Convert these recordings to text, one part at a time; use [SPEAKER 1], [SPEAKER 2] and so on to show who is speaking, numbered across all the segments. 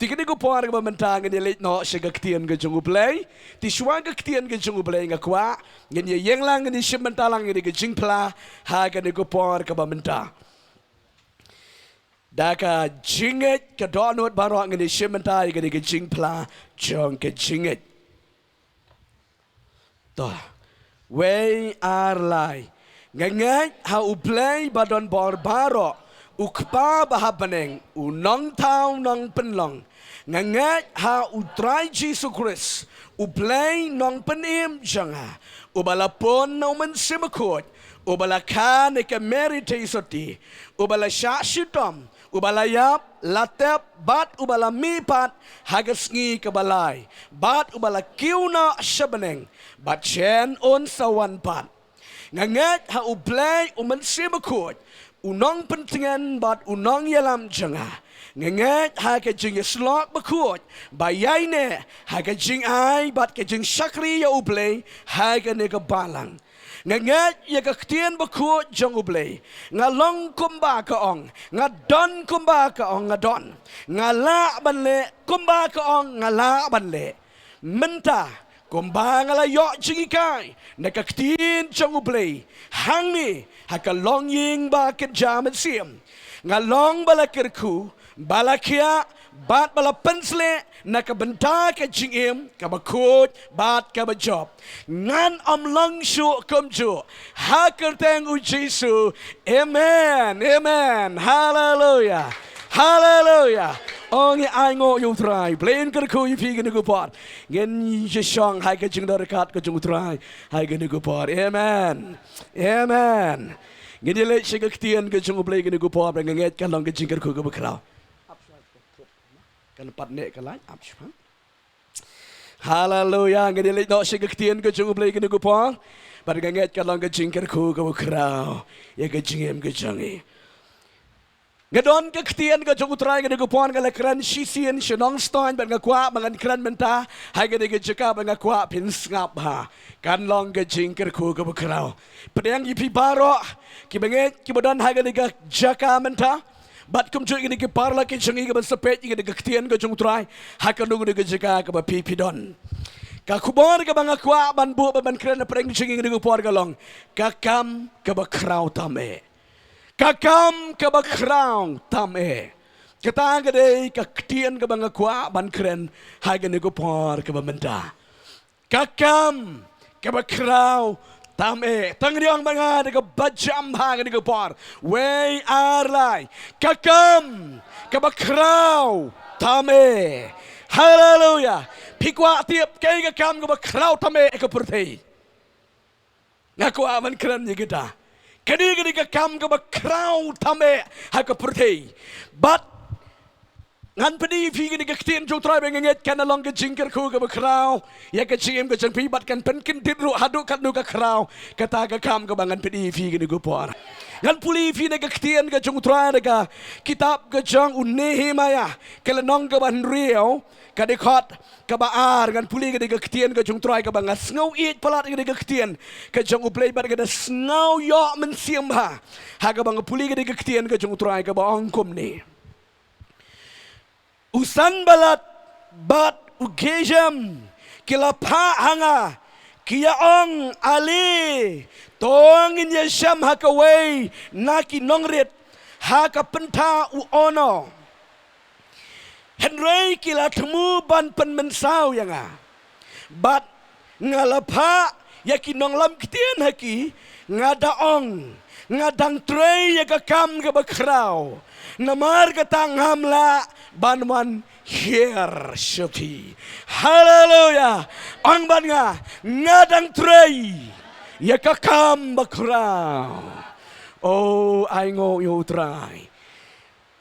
[SPEAKER 1] Tiga ni kupar ke mentang ni lek no segaktian ke jungu play. Ti suang gaktian ke jungu play ngakwa. Ngin ye yang lang ni sementalang ni ke jingpla ha ke ni kupar ke mentang. Daka jinget ke donut barok ni sementai ke ni ke jingpla jong ke jinget. Toh. Way ar lai. Ngangat ha uplay badon bor barok. Ukpa bahabaneng unong tau nong penlong. Ngangat ha utrai Jesus Christ. Uplay nong penim janga. Ubala pon nong mensemakot. Ubala kan eke merite isoti. Ubala syasyutom. Ubala yap, latep, bat ubala mipat. Hagas ngi kebalai. Bat ubala kiuna syabaneng. Bat chen on sawan pat. Ngangat ha uplay mensemakot. Unong pentingan bat unong yalam janga. Ngangat ha ke jing slok bakut. Bayai ne ha ke jing ai bat ke jing syakri ya ublay ha ke ne ke balang. Ngangat ya ke ktien bakut jong ublay. Ngalong kumba ke ong. Ngadon kumba ke ong ngadon. Ngala banle kumba ke ong ngala banle. Mentah kumbang ala yok jingi kai nak ktien jong ublay hang ni haka long ying ba ke jaman sim ngalong bala kerku bala kia bat bala pensle nak benta ke jingim ka bakut bat ka bajob ngan long shu kum ju hakar teng u Jesu amen amen hallelujah hallelujah. Ongi aingo yung try. Plain kerku yung pigi ni kupar. Gen jishong hai ke jing dekat ke jung try. Hai ke ni kupar. Amen. Amen. Gen ye lek shig ktien ke jung play ke ni kupar. Nganget kan long ke jing kerku ke bekrau. Kan pat nek ke lai. Hallelujah. Gen ye lek no shig ktien ke jung play ke ni kupar. Pat nganget kan long ke jing kerku ke bekrau. Ye ke jingem ke jangi. Ngadon ke ktien ke jung utrai ke degupon ke lekran sisian shenong stoin ban ngakwa bangan kran menta hai ke dege jeka ban ngakwa pin ngap ha kan long ke jingker ku ke bekrau pedang yipi baro ki banget ki bodan hai ke dege jaka menta bat kum ju ke dege parla ke jengi ke ban sepet ke dege ktien ke jung utrai ha ke nung dege jeka ke ba pipi don ka khubor ke ban ngakwa ban bu ban kran pedang jengi ke degupon ke long kakam ke bekrau tame kakam ke bakrang tame. Kita gede kaktian ke bangakwa ban keren hai gene ko por ke bamenta. Kakam ke bakrang tame. Tangriang banga de ke bajam ha gene ko por. Way arlai. Kakam ke bakrang tame. Hallelujah. Pikwa tiap ke kakam ke bakrang tame ke purtei. Ngakwa ban keren ni kita. Kini ke kam ke bakrau tame ha ke purtei but ngan pedi fi ke ktien jo trai benget kan along ke jingker ku ke bakrau ya ke jim ke jang pi bat kan penkin tidru hadu kan nu ke krau kata ke kam ke bangan pedi fi ke gupor ngan puli fi ke ktien ke jong trai ke kitab ke jang Nehemia ke lenong ke ban riau ke dekot ke baar ngan puli ke ktien ke jong trai ke bangas ngau it palat ke ktien ke jong uplay bat ke ngau yo men siam ha ha ke bang puli ke ktien ke jong trai ke ba angkum ni usan balat bat ugejam kila pa hanga kia ong ali tongin ya syam hakaway naki nongrit haka penta u ono henry kila temu ban pen mensau yanga bat ngalapa yaki nonglam kitien haki ngadaong ngadang trey ya kam ke bakrau namar katang hamla banwan here shuti hallelujah ang ban nga ngadang trey ya kam bakrau oh aingo yo try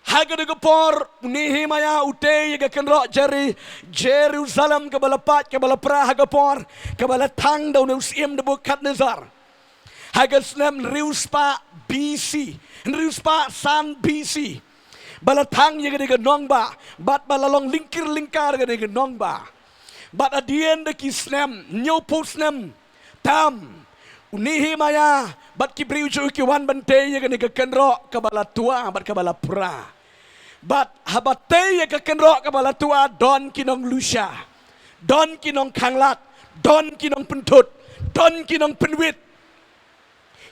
[SPEAKER 1] haga de por Nehemia ute ya kenro jeri Jerusalem ke balapat ke balapra haga por ke balatang daw neusim de bukat nazar haga slam riuspa BC riuspa san BC balatang ya gede nong ba bat balalong lingkir lingkar gede nong ba bat adien de kisnem nyopo snem tam Nehemia bat kibriu ju ki wan bante ya gede kenro ke balatua bat ke balapra But habate ka kenro ka balatua don kinong lusha. Don kinong kanglat. Don kinong pentut. Don kinong penwit.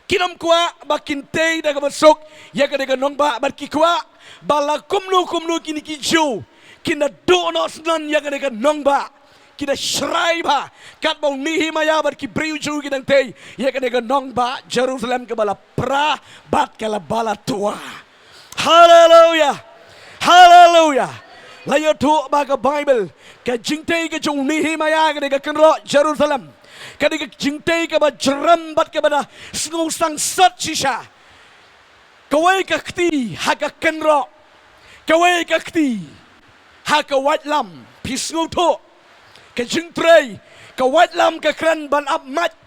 [SPEAKER 1] Kinong kuwa bakinte da ka basok. Ya ka nong ba barkikwa. Bala kumnu kini kiju. Kina do no snan ya ka nong ba. Kina shrai ba. Kat bau Nehemia barkibriu ju kinang te. Ya ka nong ba Jerusalem ka bala pra bat ka la bala tua. Hallelujah. Hallelujah. Layo tu baga Bible. Ka jingtay ka jung Nehemia ka kenro Jerusalem. Ka jingtay ka ba jerambat ka ba na snusang sat sisha. Kawai ka kti haka kenro. Kawai ka kti haka watlam pisngu tu. Ka jingtray ka watlam ka kran ban ap mat.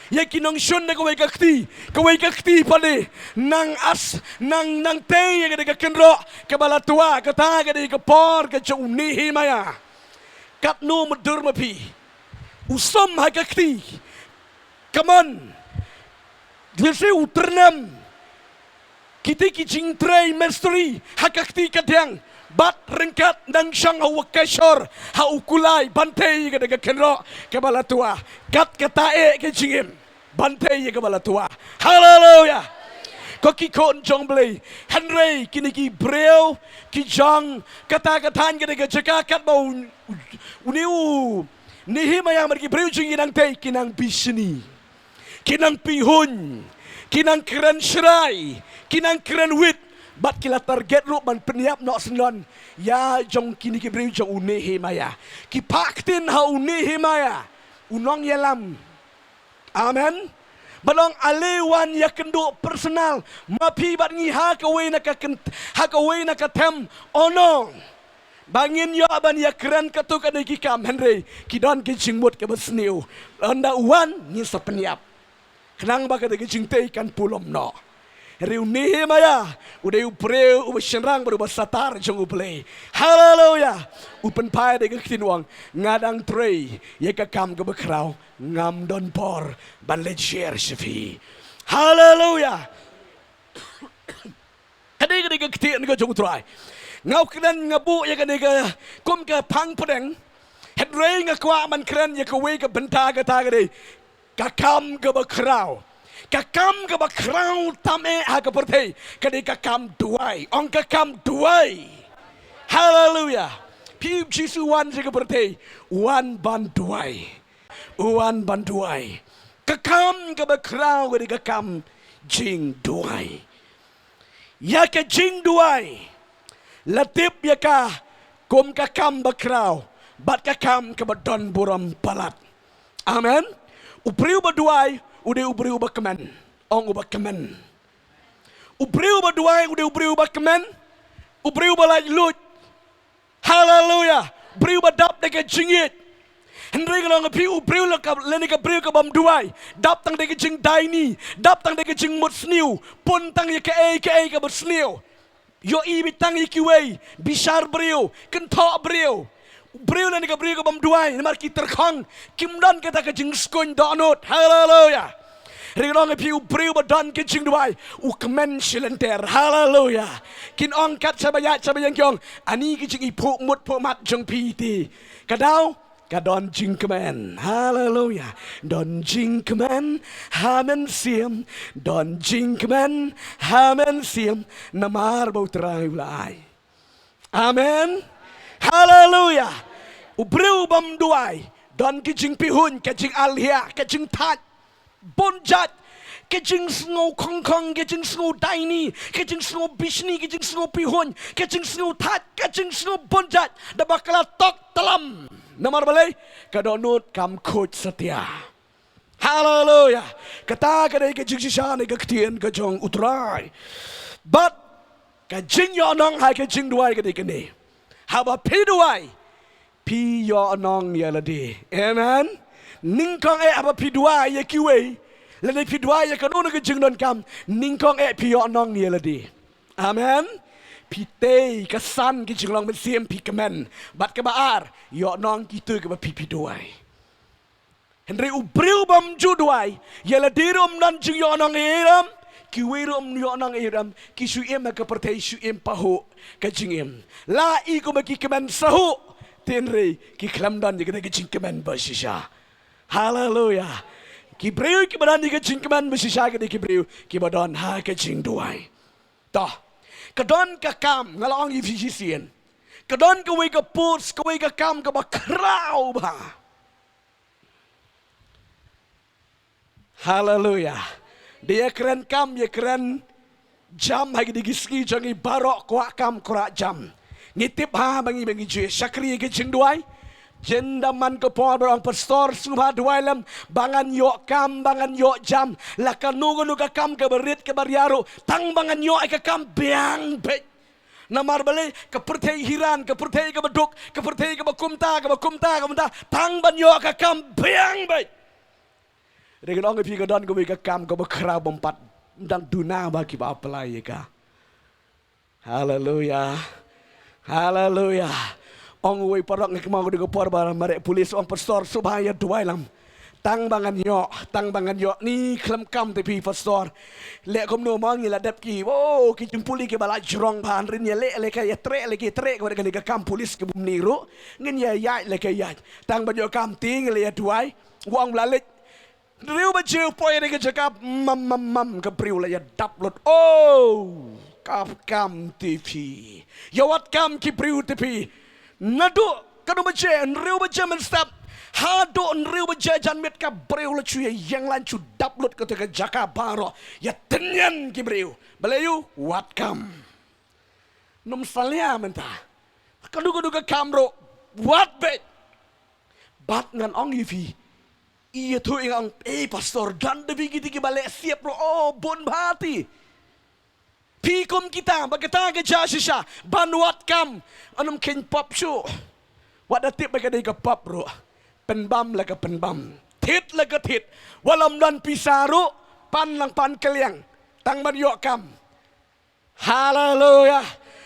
[SPEAKER 1] Ya kinong shun na kawai kakti pali nang te ya ka kenro ka balatua ka ta ka ka por ka jung Nehemia kat no mudur mapi usom ha kakti kaman dwese uternam kiti ki jingtray mystery ha kakti kadang bat rengkat nang syang hawakashor haukulai bantai ka kenro ka balatua kat katae ka jingim bantai ka balatua. Hallelujah. Koki kon jong blay Henry kini ki breu ki jong kata-katan ka jaga kat bau uniu Nehemia marki breu jing nang te kinang bisni kinang pihun kinang keren shrai kinang keren wit. Bat kila target ru man peniap nok senon ya jong kini ki breu jong Nehemia ki paktin ha Nehemia unong yalam. Amen. Balong alewan ya kendo personal mapi bat ngi ha ka we na ka tem onong bangin yo ban ya keren ka tu ka ki kam Henry ki don ki jingmut ka basniu anda wan ni sa peniap kenang ba ka ki jingtei kan pulom no. Riu Nehemia udah upreu ubasyenrang baru basatar jong uplay. Hallelujah. Upen pai de ketinwang ngadang trei ye kakam ke bekrau ngam don por ban lejer sefi. Hallelujah. Kadi ke ketin ke jong trai. Ngau kenan ngabu ye kan ke kum ke pang pedeng. Het rei ngakwa man keren ye ke we ke benta ke ta ke kakam ke bekrau. Kakam ka bakrau tame ha ka pertei kadi kakam duwai ong kakam duwai. Hallelujah. Pi jisu wan ka pertei wan ban duwai kakam ka bakrau kadi kakam jing duwai ya ka jing duwai latip ya ka kum kakam bakrau bat kakam ka badon buram palat. Amen. Upriu baduai udah ubri ubah kemen, ong ubah kemen. Ubri ubah duai, udah ubri ubah kemen, ubri ubah lagi lut. Hallelujah. Ubri ubah dap deka jingit. Henry kalau ngapi ubri ubah leni ka bri ka bam duai. Dap tang deka jing daini, dap tang deka jing mut sniu, pun tang ye ka ka mut sniu. Yo i bitang ikiwei, bisar brio, kentok brio. Brio leni ka brio ka bam duai, namar ki terkong, kimdan kita ka jing skun donut. Hallelujah. Ringrong api brio badan ka jing duai, kemen silenter. Hallelujah. Kin ong kat sabayat kyong, ani ki jing ipuk mut puk mat jong piti. Kadau kadon jing kemen. Hallelujah. Don jing kemen hamen siam, don jing kemen hamen siam, namar bau terai ulai. Amen. Hallelujah. Ubreu bam duai don kijing pihun kijing alhia kijing tat bonjat kijing snow kong kijing snow daini kijing snow bisni kijing snow pihun kijing snow tat kijing snow bonjat da bakala tok telam namar balai kadonut kam khut setia. Hallelujah. Kata kadai kijing sisa ni kaktian kajong utrai but kajing yonong hai kijing duai kadai kene haba piduai pi yo anong ya ladi. Amen. Ningkong apa pi duai ya kiwe. Ladi pi duai ya kanu ke jing non kam. Ningkong pi yo anong ya ladi. Amen. Pi te kesan ki jing long besiem pi kemen. Bat ke baar yo anong kitu ke pi duai. Henry ubriu bam ju duai ya ladi rom nan jing yo anong eram kiwirom yo nang iram kisuim ka pertai suim paho ka jingim la I ko maki kemen sahu tenre ki klamdan ni ka jingkemen basisha hallelujah ki breu ki badan ni ka jingkemen basisha ka ki breu ki badan ha ka jing duwai ta kadon ka kam ngalong I fisien kadon ka we ka puts ka we ka kam ka ba krau ba hallelujah dia keren kam ya keren jam hagi digiski jangi barok kwa kam kura jam ngitip ha bangi jue syakri ke jing duai jendaman ke por orang pastor subha duai lam bangan yok kam bangan yok jam la kanu ka kam ke berit ke bariaru tang bangan yok ke kam biang be namar bale ke pertai hiran ke pertai ke beduk ke pertai ke bakumta tang ban yok ke kam biang be Dengan orang pergi dan kau ke kam kau berkerau bompat dan duna bagi apa lagi ka. Haleluya, haleluya. Orang wei parok ni kemau dengan por barang merek polis orang pastor subhaya duai lam. Tang bangan yok ni kelam kam tapi pastor. Lek kau no mangi la dap ki. Oh ki jumpuli ke bala jurong ban rin ya lek ka ya trek kau dengan ke kam polis ke bumniru. Ngin ya lek ya. Tang banyak kam ting le ya duai. Wang balik Riu baju poin ni kecakap mam kepriu lah ya daplot kam TV yawat kam kipriu TV nadu kanu baju riu baju menstap hado riu baju janmet kapriu lah cuy yang lancu daplot ketika jaka baro ya tenyan kipriu belayu wat kam num salia mentah kanu ke kamro wat bet bat ngan ong yifi Iya tu yang pastor dan debi kita balik siap bon hati. Pikum kita bagata ke jasisha banwat kam anum ken pop show. Wat datip bagada ke pop bro. Penbam la ke penbam. Tit la ke tit. Walam dan pisaru pan lang pan keliang. Tang ban yok kam. Haleluya.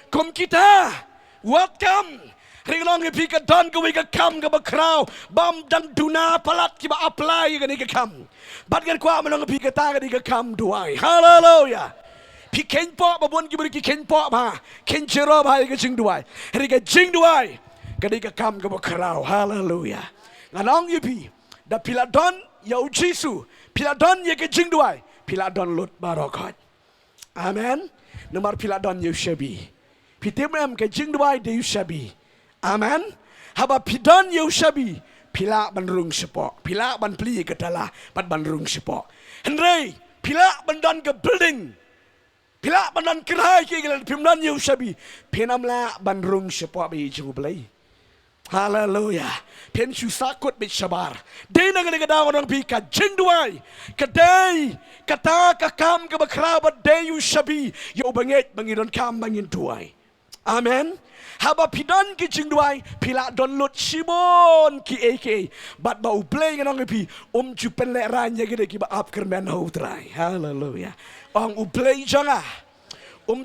[SPEAKER 1] Kum kita wat kam. Ringlong ke pika don ke wika kam ke bakrau bam dan duna palat ki ba apply ke ni ke kam bat kan kwa menong ke pika ta ke ni ke kam duai haleluya pi ken po ba bon ki beri ki ken po ba ken jero ba ke jing duai ri ke jing duai ke ni ke kam ke bakrau haleluya nganong ye pi da pila don ya ujisu pila don ye ke jing duai pila don lut barokot amen nomor pila don ye shabi pi temem ke jing duai de shabi Amen. Haba pidan Yushabi pila banrung sepok, pila ban pli ke dalah ban banrung sepok. Henry pila bandan ke building, pila bandan kerai ke gelan pimdan Yushabi penamla banrung sepok bi jubelai. Haleluya. Pen susakut bit sabar. Dei nang ke daw orang pi ka jingduai. Kedai kata ka kam ke bakrabat dei Yushabi yo banget bangidon kam bangin duai. Amen. Haba pidan ki jingduai pila download simon ki AK bat bau play ngan pi jupen le ranya gede ki ba up kermen ho try haleluya ong play janga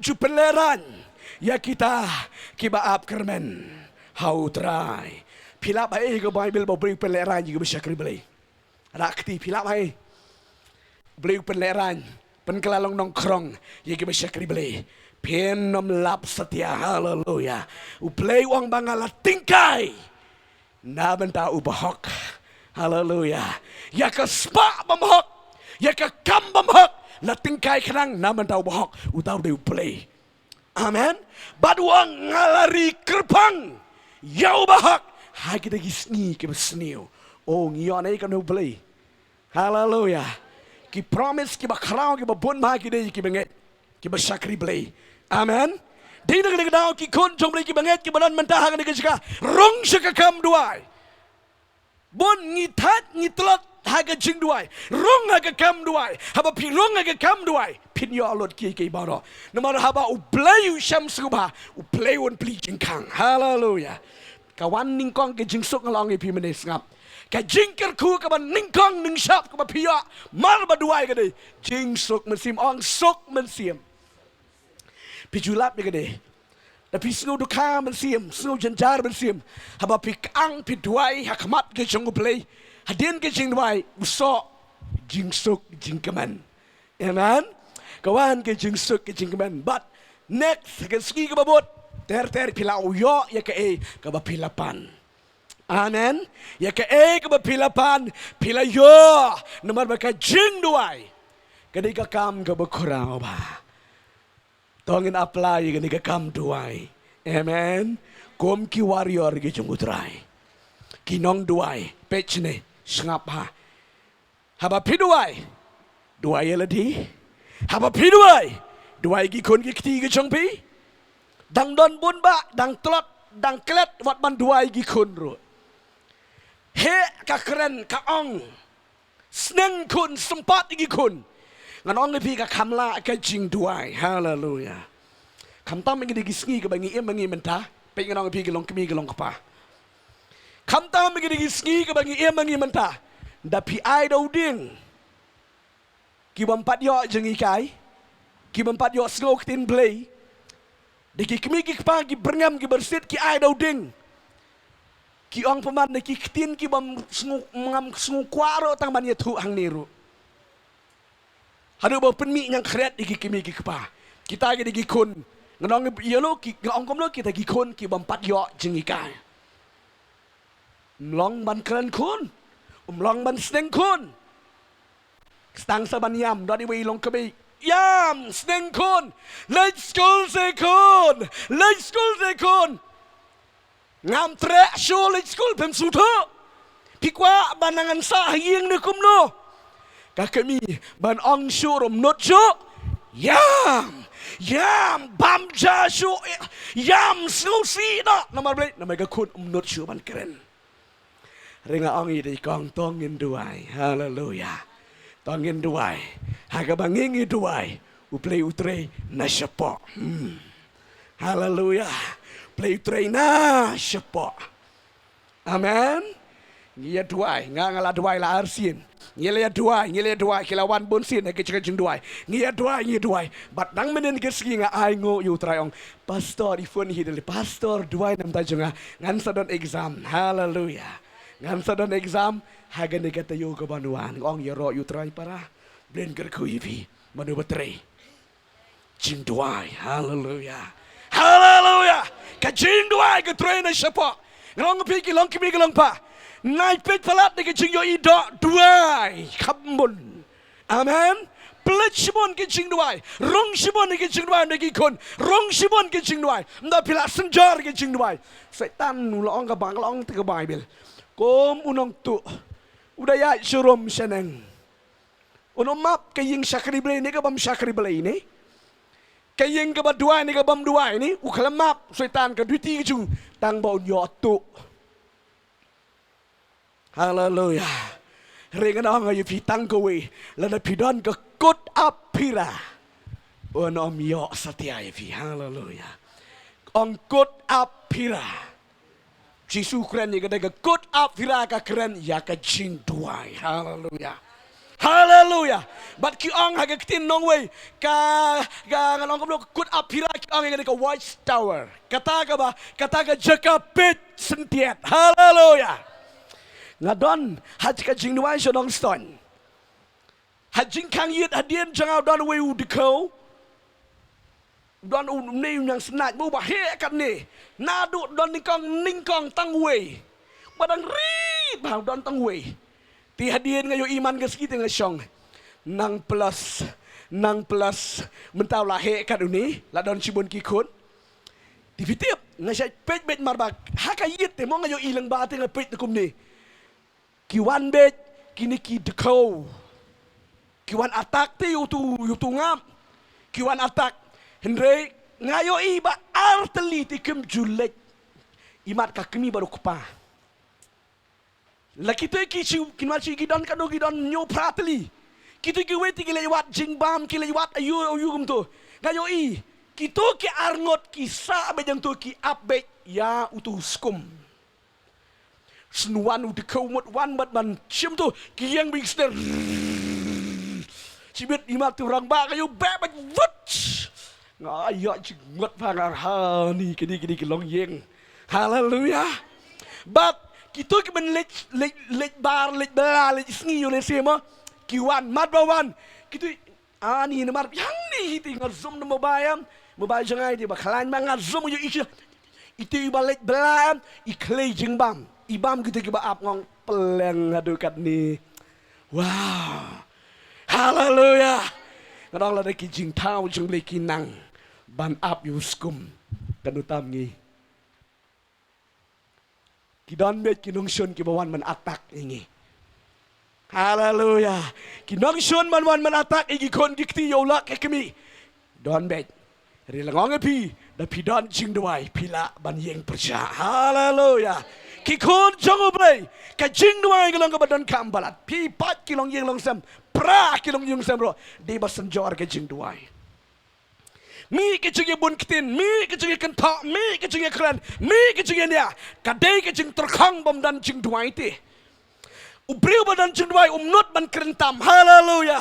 [SPEAKER 1] jupen le ran ya kita ki ba up kermen ho try pila ba ke bible ba bring pen le ran juga bisa kribelai rakti pila ba bring pen le ran pen kelalong nongkrong ya ki bisa kribelai Penom lap setia haleluya. Uplay wang bangala tingkai. Na benta ubahok. Haleluya. Ya ke spa bamhok. Ya ke kam bamhok. La tingkai kerang na benta ubahok. Utau de uplay. Amen. Baduang ngalari kerpang. Ya ubahok. Hai kita gisni ke besniu. Oh ngion ai kan uplay. Haleluya. Ki promise ki bakrao ki babon ma ki de ki benget. Ki basakri play. Amen. Di negeri kedau ki kun jom lagi banget ki badan mentah negeri jika rong sekakam duai. Bon ngitat ngitlat haga jing duai. Rong haga kam duai. Haba pi rong haga kam duai. Pin yo alot ki baro. Nomor haba uplayu syam suba uplayun pli jingkang. Haleluya. Kawan ningkong ke jingsuk ngalong pi menes ngap. Ka jingker ku ka ban ningkong ning syap ka pia mar ba duai ka de. Jingsuk mensim ong sok mensim. Pijulap ya gede. Tapi snow duka mensiam, snow janjar mensiam. Haba pikang piduai hakmat ke jong play. Hadien ke jing duai usok jingsuk jingkeman. Amen. kawan ke jing suk ke jing kemen. But next ke ski ke babut ter pila uyo ya ke ke bapilapan. Amen. Ya ke ke bapilapan pila yo nomor baka jing duai. Kadi ka kam ke bakurang ba. Tongin apply kadi ka kam duai. Amen. Kom ki warrior ke jing utrai. Kinong duai pechne sngap ha. Haba piduai. Duai ladi. Haba piduai. Duai gi kon gi kti gi chong pi. Dang don bun ba, dang tlot, dang klet wat man duai gi kon ro. He ka keren ka ong. Sneng kun sempat gi kun. Ngan ong pi ka kamla ka jing duai. Hallelujah. Kam tam ngi gi sngi ka bangi em bangi menta. Pe ngan ong pi gi long kmi gi long pa. Kam tam ngi gi sngi ka bangi em bangi menta. Da pi ai do ding. Ki bampat yo jeng ikai. Ki bampat yo slok tin play. Di ki kmi ki pa ki berngam ki bersit ki ai do ding. Ki ong paman de ki tin ki bam sngu ngam sngu kwaro tang man ye thu hang niru. Hadu ba penmi nyang kret di ki kmi ki pa. Kita gi di ki kun. Nganong ye lo ki ngong kom lo kita gi kun ki bampat yo jeng ikai. Mlong ban kren kun. Long ban sneng kun. Stang sa ban yam. Dodi wei long kabi. Yam sneng kun. Let's go se kun. Let's go se kun. Ngam tre shuh let's go pem suto. Pikwa banangan sa hiyeng ni kumno. Kakami ban ong shuh rom not shuh. Yam. Yam bam ja shuh. Yam snow si na. Namar beli. Namar kakun not shuh ban keren. Ringa ongi di kong tongin duai. Hallelujah. Tongin duai. Haga bangingi duai. Uplay utrei na syapo. Hallelujah. Play utrei na syapo. Amen. Ngia duai. Ngala duai la arsin. Ngia duai. Kilawan bonsin. Hagi cekajeng duai. Ngia duai. Bat nang menen keski nga ay ngo yu trayong. Pastor ifun hideli. Pastor duai nam tajunga. Ngan sadon exam. Hallelujah. Ngan sadon exam haga negata yo ka banuan ong yero yu try para blen ker ku yipi manu batre jing duai. Hallelujah. Ka jing duai ka try na sapa ngong pi ki long kimi ki long pa nai pet palat de jing yo i do duai khambun. Amen. Plet shibon ki jing duai rong shibon ki jing duai de ki kon rong shibon ki jing duai nda pila senjar ki jing duai setan nu long ka bang long te ka bible. Kom unong tu udaya surom seneng unom map kaying syakri belai ni ka bam syakri belai ni kaying ka badua ni ka bam dua ni ukala map setan ka duti ju tang bau yo tu. Hallelujah. Ringan ang ayu pitang ko we lana pidon ka kut apira unom yo satya pi. Hallelujah. Ong kut apira Jisu keren ni kadang good up viraka keren ya ka jing duai. Hallelujah. But ki ong haga kitin nong way ka ngalong kablo good up viraka ong yang ka watch tower. Kata ka jaka pit sentiat. Hallelujah. Ngadon haj ka jing duai sodong ston. Hajing kang yit hadien jangaw don way udiko. Don ni yang senat bu bahaya kan ni. Nadu don ningkong tang wei. Badang ri bang don tang wei. Ti hadien ngayo iman ke sekite ngasong. Nang plus mentau lahe kan uni la don cibun kikun. Ti fitip ngasai pet bet marbak. Hakayit te mo ngayo ilang bate nga pet kum ni. Kiwan bet kini ki dekau. Kiwan atak te yutu ngam. Kiwan atak Hendrei ngayo iba arteli tikem julek imat kakmi baru kupa. Laki tu kicu kinmaci gidon kado gidon nyo prateli. Kitu ki weti ki lewat jingbam ki lewat ayu gum tu. Ngayo i kitu ki arngot ki sa bejang tu ki upbe ya utu skum. Senuan udah kau wan bat man cium tu ki yang bingster. Cibit imat tu orang bak kayu bebek wut. Ngayak jengot pangar ha ni kini long yeng. Hallelujah. But kita kemen lek bar lek bela lek sngi yo le sema kiwan mat bawan. Kita Ani namar yang ni tinggal zoom na mobile jangai di bakalan mga zoom yo isya. Itu balik belam iklay jingbam. Ibam kita kiba ap ngong peleng adukat ni. Wow. Hallelujah. Kadang la ki jing tau jing le kinang ban ap yu skum kanutam ngi. Kidon bet kinong shon kibawan man atak ingi. Hallelujah. Kinong shon man atak igi kon dikti yola ke kemi. Don bet. Rilangong pi da pi don jing duwai pila ban yeng perja. Hallelujah. Kikon jong oblay ka jing duwai galong ka badan kambalat. Pi pat kilong yeng long sam pra kilong yung sam ro. Di ba sanjor ka jing duwai. Mi ke jing bun kitin, mi ke jing kan ta, mi ke jing kran, mi ke jing ya. Ka dei ke jing terkhang bom dan jing duwai ti. Ubriu badan jing duwai not ban krentam. Hallelujah.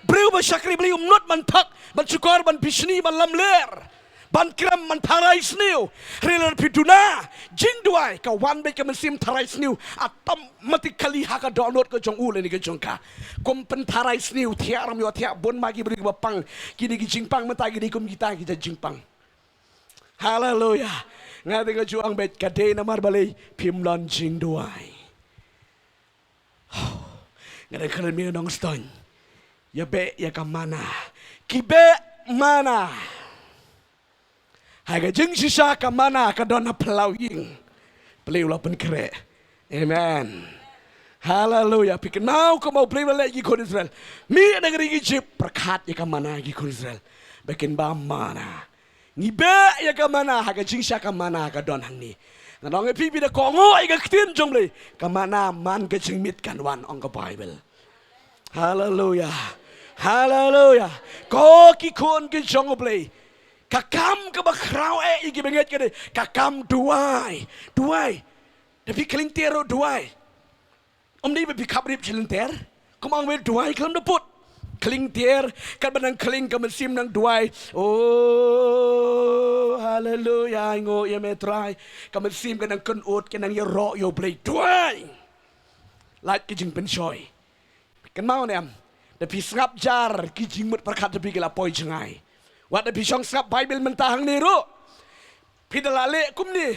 [SPEAKER 1] Briu ba syakri beli not ban tak, ban syukar ban bisni ban lamler. Ban kram man tarai sniu relan piduna jing duai ka wan be ka man sim tarai sniu atam mati kali ha ka download ka jong ule ni ka jong ka kom pen tarai sniu tiaram yo tia bon magi beri ba pang kini ki jing pang mata gini kom kita kita jing pang. Hallelujah. Ngati ka juang bet ka de na mar balai pim lon jing duai. Ngati kalen mi nong ston ya be ya ka mana ki be mana. Haga jing sisa ka mana ka dona pelau ying. Pelau la pen kere. Amen. Hallelujah. Pikin mau ka mau pelau lagi kon Israel. Mi negeri Egypt perkat ya ka mana gi kon Israel. Bikin ba mana. Ngibe ya ka mana haga jing sisa ka mana ka don hang ni. Ngadong pipi da kongo ai ka ktin jong le. Ka mana man ka jing mit kan wan ong ka Bible. Hallelujah. Hallelujah. Ko ki kon ki jong oblay. Kakam ke bakrau iki benget kene kakam duwai tapi kelintero duwai ni be kabrip kelinter komang we duwai kelam deput kelinter kan benang keling ke mesim nang duwai oh hallelujah ngo ye metrai ke mesim kan nang kun ut kan nang ye ro yo play duwai lait ke jing pen choi kan mau nem tapi sngap jar ki jing mut perkat tapi kala poi jengai. Wat da pisong sap Bible mentahang ni ro. Pidalale kum ni.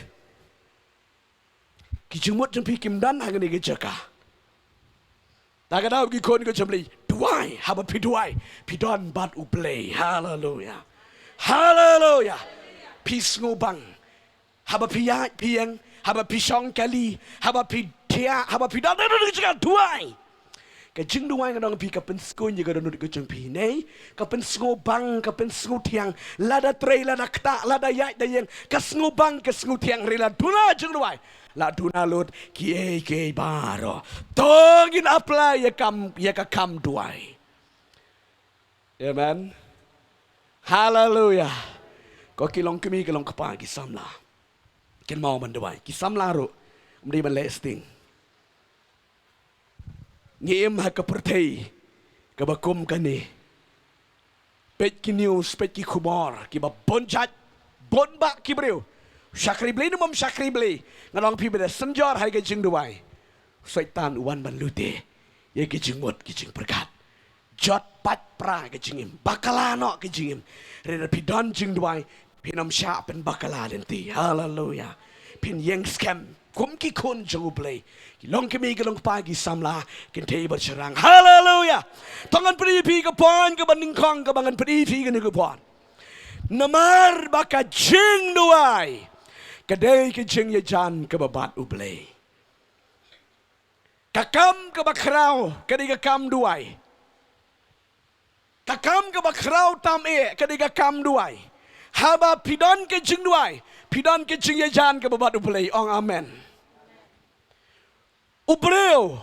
[SPEAKER 1] Kijumut jeng pikim dan hang ni gejaka. Ta ka daw gi kon ko jemli. Duwai haba piduai. Pidon bat uplay. Hallelujah. Hallelujah. Peace ngobang. Haba piyat piang, haba pisong kali, haba pidia, haba pidan gejaka duwai. Ka jing duwai ka dong pi ka pen skon ye ka dong ka jeng pi nei ka pen sngo bang ka pen sngo tiang lada trei lada kta lada yai da yeng ka sngo bang ka sngo tiang rela duna jing duwai la duna lot ki ke baro tongin apply ye ka kam duwai. Amen. Hallelujah. Ko kilong kemi kilong kapa ki samla ken mau man duwai ki samla ro mdi ban lesting ngiem ha ka pertei ka bakum kani pet ki news pet ki khubor ki ba bonjat bonba ki breu syakri beli numam syakri beli ngalong pi beda senjor hai ka jing duwai syaitan uwan ban lute ye ki jing mot ki jing perkat jot pat pra ka jingim bakala no ki jingim rena pi don jing duwai pinam sha pen bakala lenti. Hallelujah. Pin yeng scam kum ki kun joblay long kemi galong pagi samla kin tei bercerang. Hallelujah. Tangan pedipi ke pon ke banding kong ke bangan pedipi ke ni ke pon namar baka jing duai kadai ke jing ye jan ke babat ublay kakam ke bakrau kadai ke kam duai kakam ke bakrau tam e kadai ke kam duai haba pidon ke jing duai pidon ke jing ye jan ke babat ublay. Ong amen. Ubreu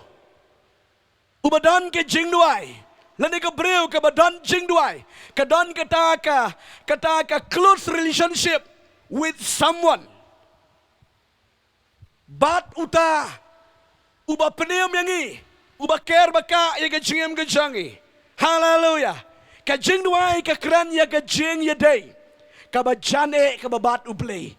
[SPEAKER 1] ubadan ke jing duai lani ke breu ke badan jing duai kadon kata ka close relationship with someone bat uta uba penem yangi uba care baka ya ke jingem ke jangi. Hallelujah. Ka jing duai ka kran ya ke jing ye day ka bajane ka babat uplay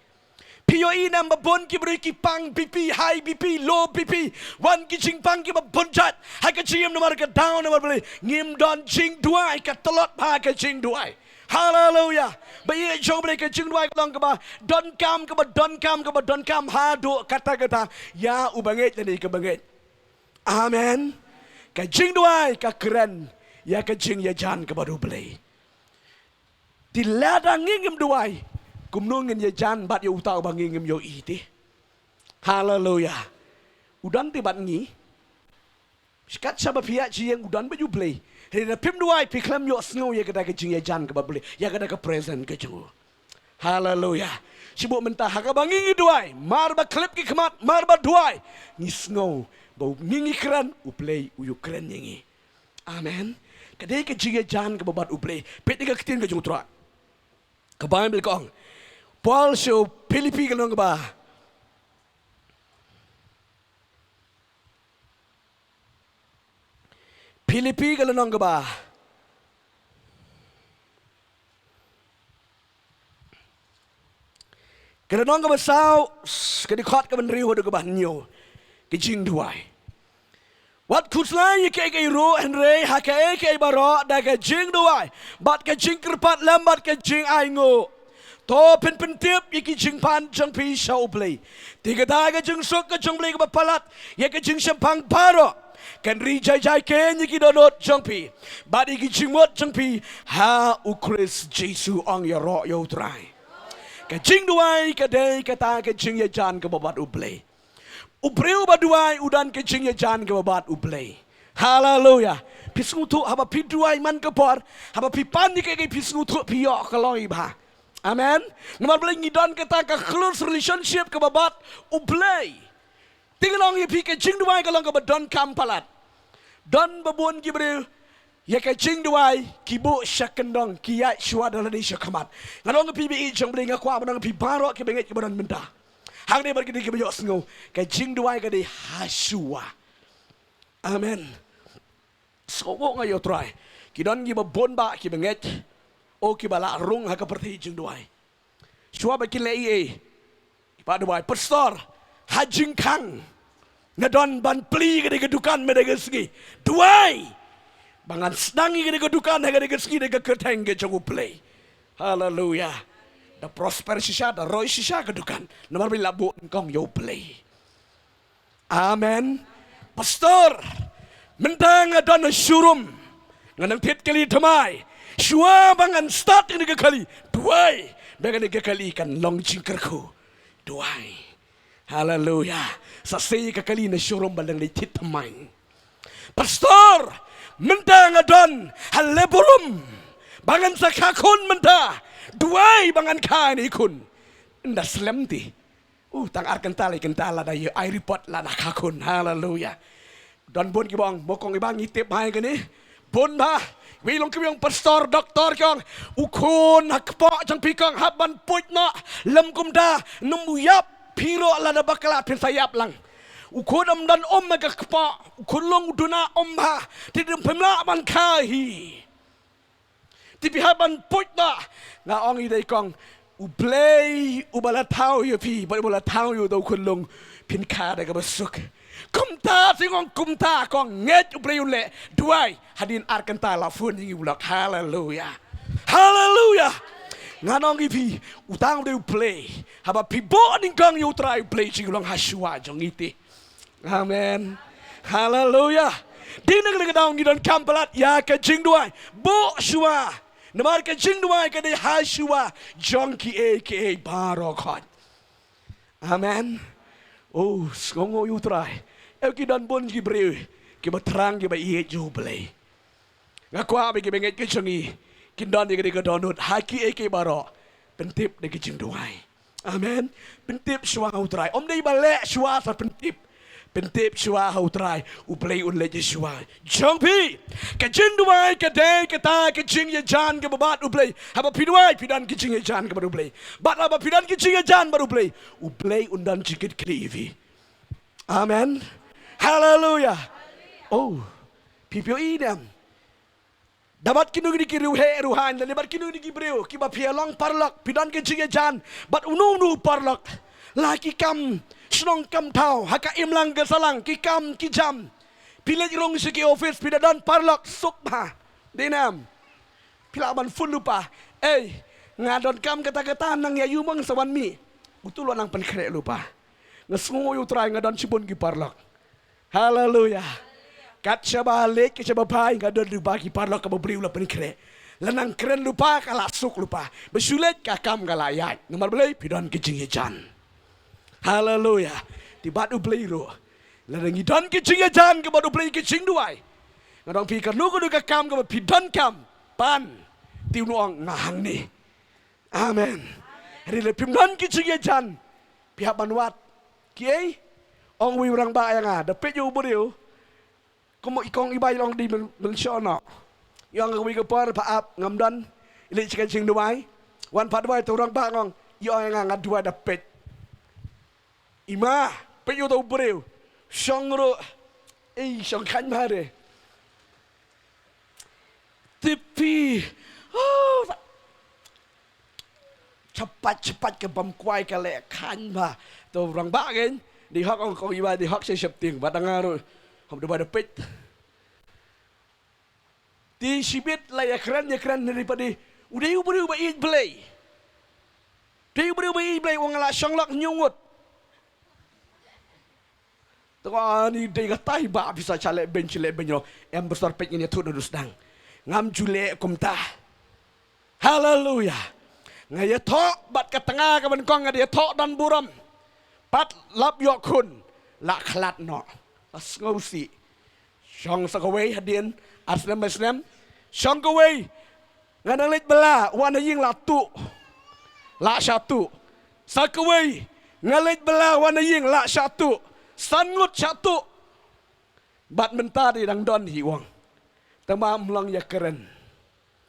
[SPEAKER 1] POE nam babon ki beri ki pang BP, high BP, low BP. Wan ki jing pang ki babonjat. Hai ka jing nomor ka down nomor beli. Ngim don jing duai ka telot pa ka jing duai. Hallelujah. Bayi jong beli ka jing duai long ka ba. Don kam ka ba don kam ka ba don kam ha do kata-kata. Ya ubanget ni ka banget. Amen. Ka jing duai ka keren. Ya ka jing ya jan ka ba do beli. Di ladang ngim duai. Kumnungin ya jan bat ya utau bangingim yo iti. Hallelujah. Udan ti bat ngi. Skat sama pihak jieng udan baju play. Hina pim duai piklam yo snow ya kada ke jing ya jan ke babli. Ya kada ke present ke jengu. Hallelujah. Sibuk mentah haka bangingi duai. Mar ba klip ki kemat, mar ba duai. Ngi snow bau ngingi kran uplay uyu kran ngingi. Amen. Kadai ke jing ya jan ke babat uplay. Pet ni ke ketin ke jengu turak. Ke Bible kong. Paul show Filipi kalong ba? Filipi kalong ba? Kalong ba sao? Kadikot ka man riho do ka ba nyo? Kijing duai. Wat kuslay ke ro Henry haka ke baro da ka jing duai. Bat ka jing kerpat lambat ka jing ai ngo. To pen tiap yaki jing pan jang pi shau play. Tiga daga jing sok ka jang play ka palat. Yaki jing sempang paro. Kan ri jai ken yaki donot jang pi. Badi yaki jing mot jang pi. Ha ukris Jesu ang ya ro yo try. Ka jing duai ka day ka ta ka jing ya jan ka babat uplay. Upreu ba duai udan ka jing ya jan ka babat uplay. Hallelujah. Pisngutu haba pi duai man ka por. Haba pi pan ni ka pisngutu pi yo ka loi ba. Amen. Nomor boleh ngidon kita ke close relationship ke babat uplay. Tinggalong ye pi ke jing duai kalong ke badon kampalat. Don babun gibril ye ke jing duai kibo syakendong kiat syua dalam ni syakamat. Ngalong ke PBI jang boleh ngakwa menang pi barok ke benget ke badan mentah. Hang ni berkini ke bejok sengu ke jing duai ke di hasua. Amen. Sokok ngayo try. Kidon gi babon ba ki benget. O kibala rung haka perti jing duai. Shua bakin lei Pak duai pastor hajing kang ngadon ban pli ke kedukan medegeski. Duai bangan sedangi ke kedukan haka degeski de keteng ke jangu play. Hallelujah. Da prosper sisa da roy sisa kedukan. Nomor bila bu engkong yo play. Amen. Pastor mentang ngadon syurum nganang tit kali temai. Shua bangan start ini kekali. Duai. Bangan ini kekali kan long jingkerku. Duai. Hallelujah. Sasai kekali na syurum balang ni tit main. Pastor. Mentang adon. Haleburum. Bangan sakakun mentah. Duai bangan kain ikun. Nda slemti. Tang ar kentala da yu ai report la nakakun. Hallelujah. Don bon kibong. Bokong ibang itip hai kani. Bon ba. Wilong kibong pastor doktor kong ukun hakpo jang pikong haban puit na lem kumda numuyap piro la da bakala pin sayap lang ukun am dan magakpo ukun long duna ha tidim pemla man kahi tipi haban puit na nga ong idai kong uplay ubala tau yu pi ubala tau yu do kun long pin ka da ka basuk kumta singong kumta kong nget uplay ule duai hadin arkanta la fun ngi ulak hallelujah hallelujah nganong ipi utang de play haba pi boning kong yu try play sing long hasua jong iti amen hallelujah din nang daw ngi don kampalat ya ka jing duai bo shua namar ka jing duai ka de hasua jong ki aka barokot amen oh skongo yu try ki don bon ki breu ki batrang ki ba iye juble ngakwa be ki benget ki chungi kin don ki de donut haki eke baro pentip de ki jing duai amen pentip shwa utrai om dei bale shwa sa pentip shwa utrai uplay un le shwa jongpi ka jing duai ka de ka ta ka jing ye jan ka babat uplay haba piduai pidan ki jing ye jan ka baru play bat haba pidan ki jing ye jan baru play undan jikit krivi amen hallelujah. Oh, PPOE dem. Dapat kinu di kiri ruhan dan dapat kinu di kibriu. Kiba pialong parlok pidan ke jan. But unu parlok. lagi kam senong kam tau haka imlang ke salang ki kam ki jam pilih rong segi office pida dan parlok sukma dinam pila ban fun lupa ngadon kam kata-kata nang ya yumang sawan mi utul nang pen krek lupa ngesungu yu try ngadon cibun ki parlok haleluya kat balik ke bai ngadon lupa ki parlok ka beri ulah pen krek lanang keren lupa kala suk lupa besulet kakam kala ayat nomor belai pidon kicing jan haleluya tibat u belai ro lanang idon kicing jan ke badu belai kicing duwai ngadong pi kanu ko ka kam ka pidon kam pan tiu nuang ngahang ni amen hari le pimdon kicing jan pihak banwat kiai ong wi orang ba yang dapet yu beriu komo ikong ibai long di mensiono yang kami kepar paap ngamdan ilik cikan cing duwai wan pat duwai tu orang bangong yang ngad duwai dapet ima pe yu tau beriu syong ro syong kan bare tipi cepat-cepat ke bamkuai ke lek kan ba tu orang bagen di hak ong ibai di hak siap ting badangaru hom duwai dapet di sibit lah ya keren daripada udah you beri bayi belai dia beri bayi belai wong la syanglak nyungut tengok ni dia kata ba bisa calek bench yang besar pek ini tu duduk sedang ngam jule kumta haleluya ngaya tok bat ke tengah ke benkong ngaya tok dan buram pat lap yok kun la klat no as ngausi syong sakawai hadien Aslam Islam syong kawai ngadang lek bela wana ying latu la satu sakawai ngalet bela wana ying la satu sangut satu bat mentari dang don hiwang tamam lang ya keren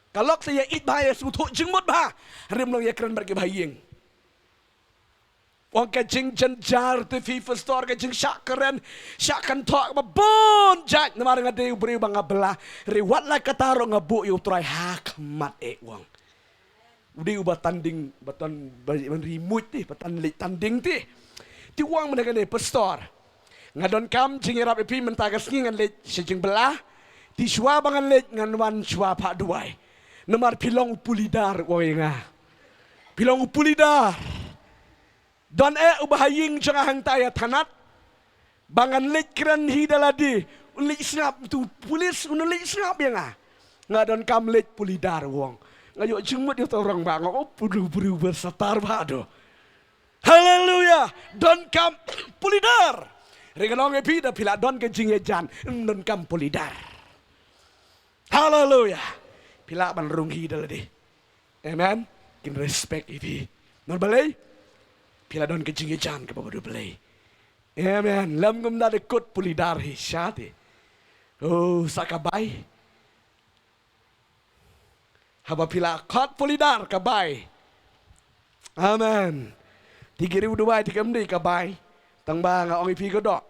[SPEAKER 1] kalau saya it bahaya sutuk jengmut bah rim lang ya keren bagi bahaying wong kajing jenjar tu FIFA store kajing syak keren syak kan tok babon jak namar ngade beri bang belah riwat la kataro ngabu yu try hakmat wong udi ubat tanding batan remote ti batan lit tanding ti wong menegane pastor ngadon kam jingirap epi mentagas ngan lit sejing belah ti shua bangan lit ngan wan shua pak duwai namar pilong pulidar wong pilong pulidar don ubahaying jangan hang taya tanat bangan lek kran hidaladi ulik snap tu polis ulik snap yang ngadon kam lek pulidar wong ngayo jengmut yo orang bang puru bersatar bado haleluya don kam pulidar regalong epi da pila don ke jingejan don kam pulidar haleluya pila ban rung hidaladi amen kin respect epi non balai pila don ke jingejan ke bawah belai amen lam gum da dekut pulidar hi syati oh sakabai haba pila kot pulidar kabai amen 3,000 duwai 3,000 kabai tang bang ong ipi ko dok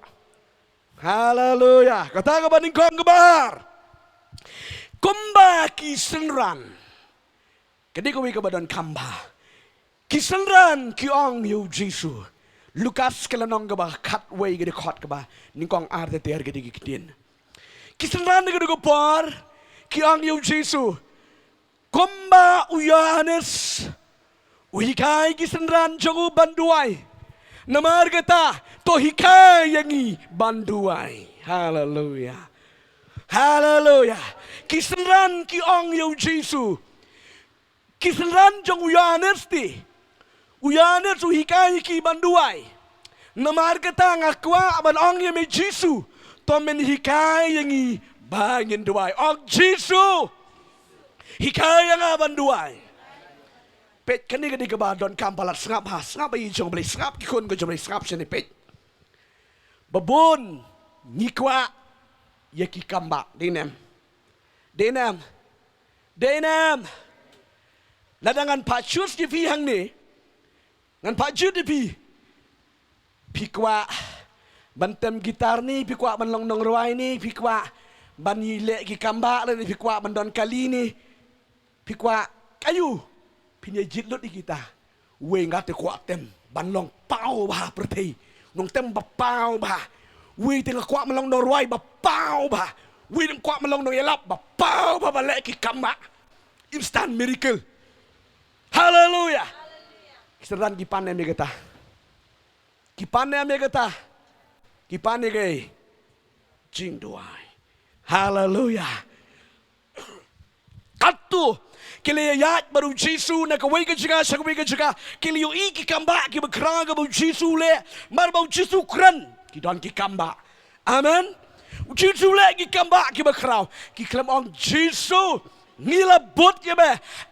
[SPEAKER 1] haleluya kata ka baning kong kebar kumba kisenran kedi ko wi ka badon kamba kisenran kiong yu Jesu Lukas kelanong gaba katway gede kot gaba ningkong arte ter gede gikitin kisenran gede gopor kiong yu Jesu komba uyanes uhikai kisenran jogu banduai namar kata to hikai yangi banduai haleluya haleluya kisenran kiong yu Jesu kisenran jong uyanes ti uyana su hikai ki banduai namar kata ngakwa aban ong ye me Jesu to men hikai yangi bangin duai ong Jesu hikai yang aban duai pet kani gadi ka don kampalat sngap ai jong beli sngap ki kun ko jong beli sngap sini pet babon nikwa ye ki kamba denam ladangan pachus di fihang ni ngan Pak Jud di pikwa bantem gitar ni pikwa ban long nong ruai ni pikwa ban yile ki kamba le pikwa ban don kali ni pikwa kayu pinya jitlut di kita we ngate kwa tem ban long pau ba perti nong tem ba pau ba wi tengah kuat melong norway ba pau ba wi tengah kuat melong no yelap ba pau ba balik ki kamba instant miracle. Hallelujah. Kisaran kipane me kata. Kipane me kata. Kipane ke jing duai. Hallelujah. Katu kile yat baru Jesu na kawai ka juga sakawai ka juga kile yo iki kamba ki bakra ka baru Jesu le mar baru Jesu kran ki don ki kamba. Amen. Jesu le ki kamba ki bakra ki klam on Jesu ngila bot ke be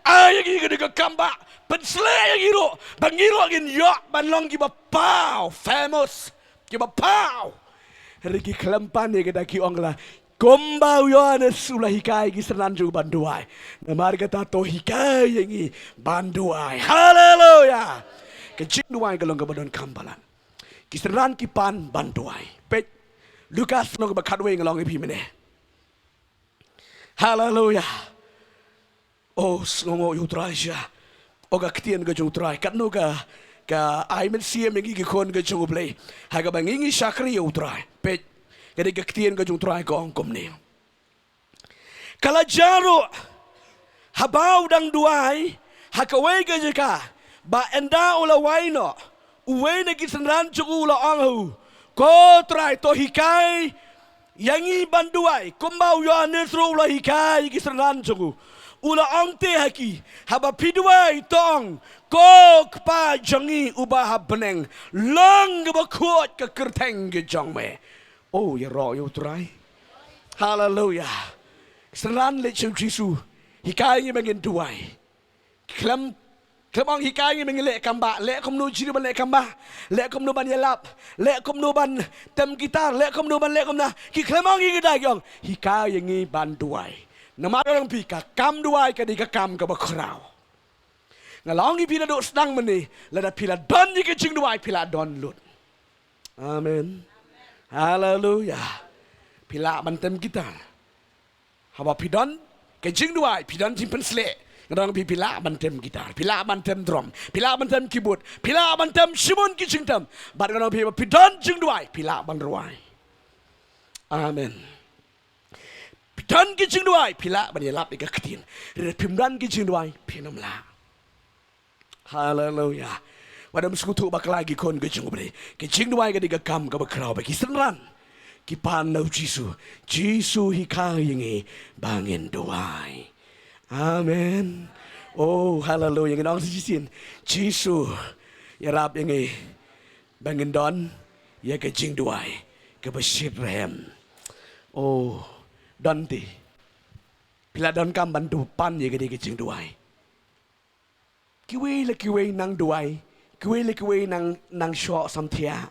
[SPEAKER 1] ay gi ka kamba pensle gi ro bangiro gin yo banlong ki ba pau famous ki ba pau riki klampan ye ka ki ongla Kumbau yana sulah hikai ki senanju banduai. Namar kata to hikai yangi banduai. Hallelujah. Kecing duai kalau ngabadon kambalan. Kiseran kipan banduai. Pet Lukas no bakadwe ngalong ipi mene. Hallelujah. Oh snongo yutrai sya. Oga ketien ga jutrai. Kat no ka ai men sia mengi ki kon ga jublei. Haga bangingi syakri yutrai. Pet jadi kektian ke jung try ko angkom ni. Kala jaro habau dang duai hakawai ke jeka ba enda ula waino uwe na kisanran chuku ula anghu ko try to hikai yangi banduai kumbau yo anesro ula hikai kisanran chuku ula angte haki haba piduai tong ko kpa jangi ubah beneng lang ba kuat ke kerteng ke jangme. Oh, ya roh ya utrai. Hallelujah. Seran le Jesu. Hikai ni mengin duai. Klam ong hikai ni mengin le kamba. Le kom nu jiru ban le kamba. Le kom nu ban yelap. Le kom nu ban tem gitar. Le kom nu ban le kom na. Ki klam ong hikai yong. Hikai ni ban duai. Nama orang pika kam duai ka di ka kam ka bakrau. Ngalong pila do sedang meni. Lada pila don ni ke jing duai pila don lut. Amen. Hallelujah. Pila bantem kita. Haba pidon kejing duai pidon simpen slek. Ngadang pila bantem gitar, pila bantem drum, pila bantem keyboard, pila bantem simun kejing tam. Bar ngadang pidon jing duai pila ban ruai. Amen. Pidon kejing duai pila ban yelap ika ketin. Pimdan kejing duai pinam la. Hallelujah. Wadam sekutu bak lagi kon kejung beri. Kejing duai ka diga kam ka bakrau bagi senran. Kipan lau Jesu. Jesu hikai ngi bangin duai. Amen. Oh hallelujah. Nginong si jisin. Jesu yarap ngi bangin don. Ya kejing duai. Ka basyid rehem. Oh don ti. Pila don kam bantu pan ya ka diga kejing duai. Kiwi la kiwi nang duai. Kiwi le kiwi nang shok samtia.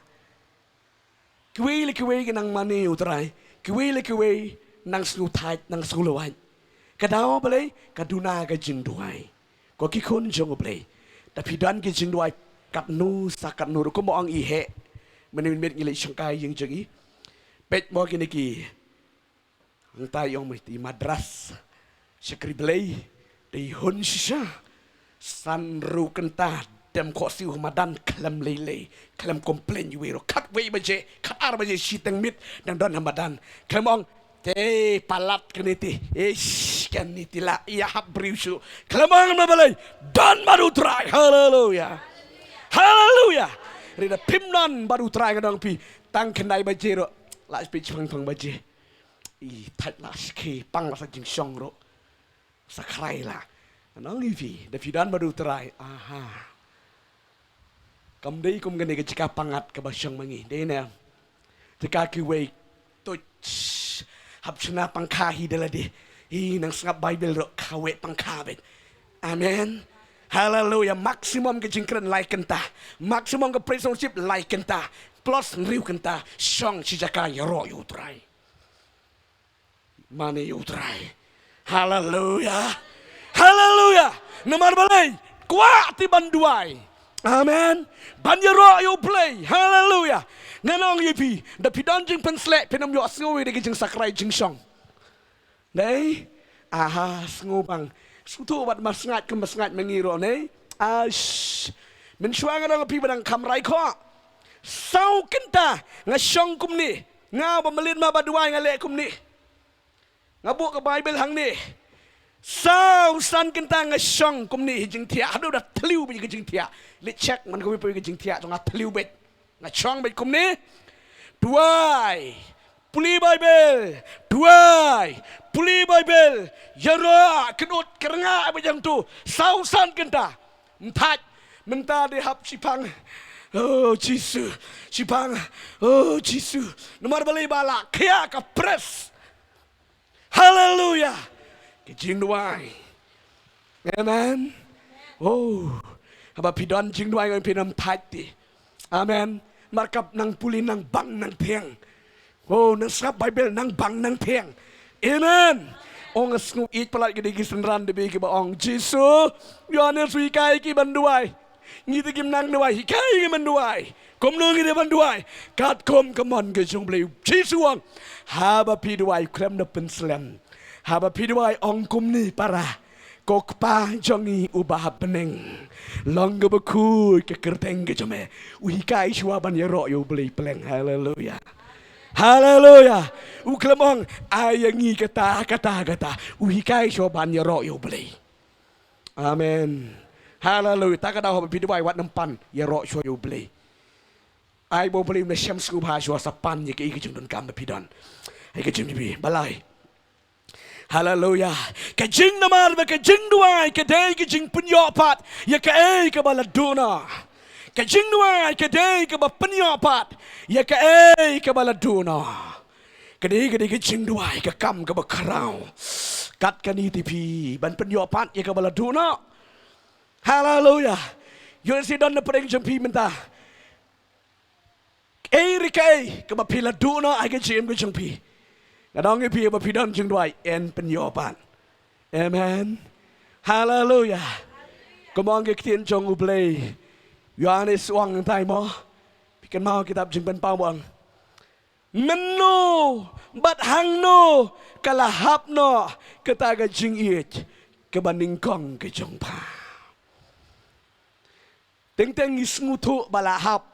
[SPEAKER 1] Kiwi le kiwi nang mani utrai. Kiwi le kiwi nang slutai nang sulawai. Kadao balai kaduna ka jing duai. Ko kikun jong balai. Tapi dan ki jing duai kat nu sakat nu ko mo ang ihe. Menin met ngile sangkai yang jengi. Pet mo kini ki. Ang tayong mesti madras. Sekri balai di hun sisa. Sanru kentah dem ko siu madan klam lele klam komplain you wero kat we baje kat ar baje siteng mit dan don hamadan klamong te palat keniti kaniti la ya habrisu klamong mabalai don baru try. Hallelujah. Hallelujah. Rida pimnan baru try kadang pi tang kenai baje ro la speech pang baje I tat la ski pang la jing song ro sakrai la nang ivi the fidan baru try. Aha. Kam day kum gani ka pangat ka basyang mangi. Day na. Tika kiway touch hapsuna pangkahi dala di. Nang sangap Bible ro kawe pangkabit. Amen. Hallelujah. Maximum ka jingkran like kanta. Maximum ka praise worship like kanta. Plus riu kanta. Song si jaka yaro yutray. Mani yutray. Hallelujah. Hallelujah. Namar balay. Kuwa ti banduay. Amen. Banyaro you play. Hallelujah. Nanong yipi. Da pidon jing penslek pinam yo asngowi de jing sakrai jing song. Nei. Aha sngo bang. Sutu bat masngat ke masngat mengiro nei. Ash. mensuangan orang pi badang kamrai kho sau kenta ngasong kum ni nga bamelin ma baduai ngale kum ni ngabuk ke Bible hang ni sau san kenta ngasong kum ni jing tia adu dah teliu bi ke jing tia le check man ko pi ke jing tia tong teliu bet ngachong bet kum ni duwai puli Bible duwai puli Bible yara kedut kerenga bejang tu sau san kenta mtat menta de hap sipang oh Jesus sipang oh Jesus nomor beli bala kia ka press hallelujah ke jing duai amen oh aba pidon jing duai ngan pinam thati amen markap nang puli nang bang nang thiang oh nang sab Bible nang bang nang thiang amen ong asngu it palat ke digi senran de be ke ba ong Jesus yone sui kai ki banduai ngi te kim nang duai kai ki banduai kom no ngi de banduai kat kom kamon ke jong bleu Jesus ong haba pi duai krem na pen slam haba pi duai ong kum ni para kok pa jongi ubah peneng long ke beku ke kerteng ke jome ui kai shua ban yero yo blei pleng hallelujah hallelujah uklemong ayangi kata uhikai soban yero yo beli amen hallelujah tak ada hobi duai wat nempan yero so yo beli ai bo beli na syam sku ba so sapan ye ke jung don kam pidon ai ke jung bi balai hallelujah ke jing namar ke jing duai ke dei ke jing punyo pat ye ke ai ke baladuna ke jing duai ke dei ke ba punyo pat ye ke ai ke baladuna ke dei ke jing duai ke kam ke ba karau kat kan ni tipi ban punyo pat ye ke baladuna hallelujah yo si don na preng jampi menta ai rikai ke ba piladuna ai ke jim ke jampi kadang pi ba pidon jing duai en punyo pat amen hallelujah komong ke tien jong ublei Yohanes wang tai mo pikan mau kitab jing pen pawang menu bat hang no kalahap no ketaga jing it ke banding kong ke jong pa teng teng isngutu balahap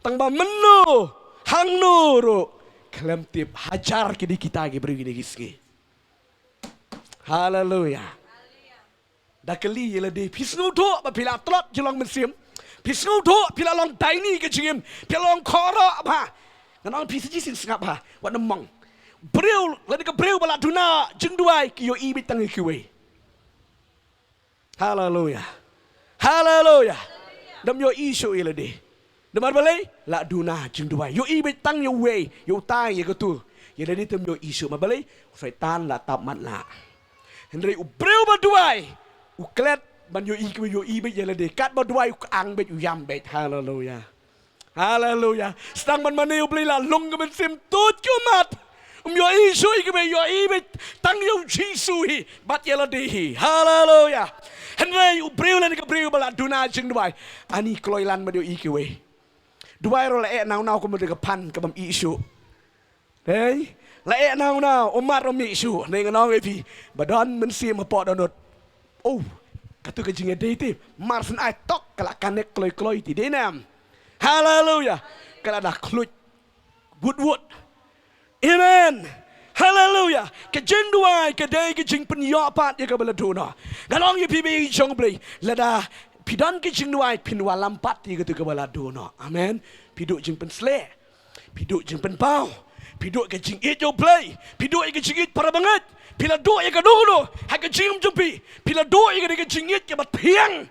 [SPEAKER 1] tang ba menu hang no ro klem tip hajar ke di kita ke beri ke giski hallelujah dakeli yele de pisngutu ba pila trot jelong mensim pisngu do pila long tiny ke jim pila long kora ba nganong pisji sin ngap ha wat nemong breu lade ke breu bala duna jing duai ki yo ibit tang kiwe hallelujah hallelujah dam yo isu ile de demar balai la duna jing duai yo ibit tang yo we yo tai ye ketu ye de tem yo isu ma balai setan la tap mat la henry breu ba duai uklet ban yo ik yo i be yele de kat ba duai ang be yam be hallelujah hallelujah stang man mane yo bli la long ben sim tut kumat yo i so ik be yo i be tang yo jisu hi bat yele de hi hallelujah henre u breu le ke breu bala duna jing duai ani kloilan ma yo ik we duai ro la e nau ko mo de pan ka bam isu hey la e nau umat ro mi isu ne nganong e pi badon men sim po donot oh katu ke jinga dei te marsen ai tok kala kanek kloi ti denam hallelujah kala dah kluj wood amen hallelujah ke jing duai ke dei ke jing pen yo pat ye ke bela dona galong ye pibi jong blei lada pidan ke jing duai pin walam pat ye ke bela dona amen piduk jing pen sle piduk jing pen pau piduk ke jing it yo blei piduk ke jing it para banget pila do ye ka dulu ha ka jing jumpi pila do ye ka jingit ke bathiang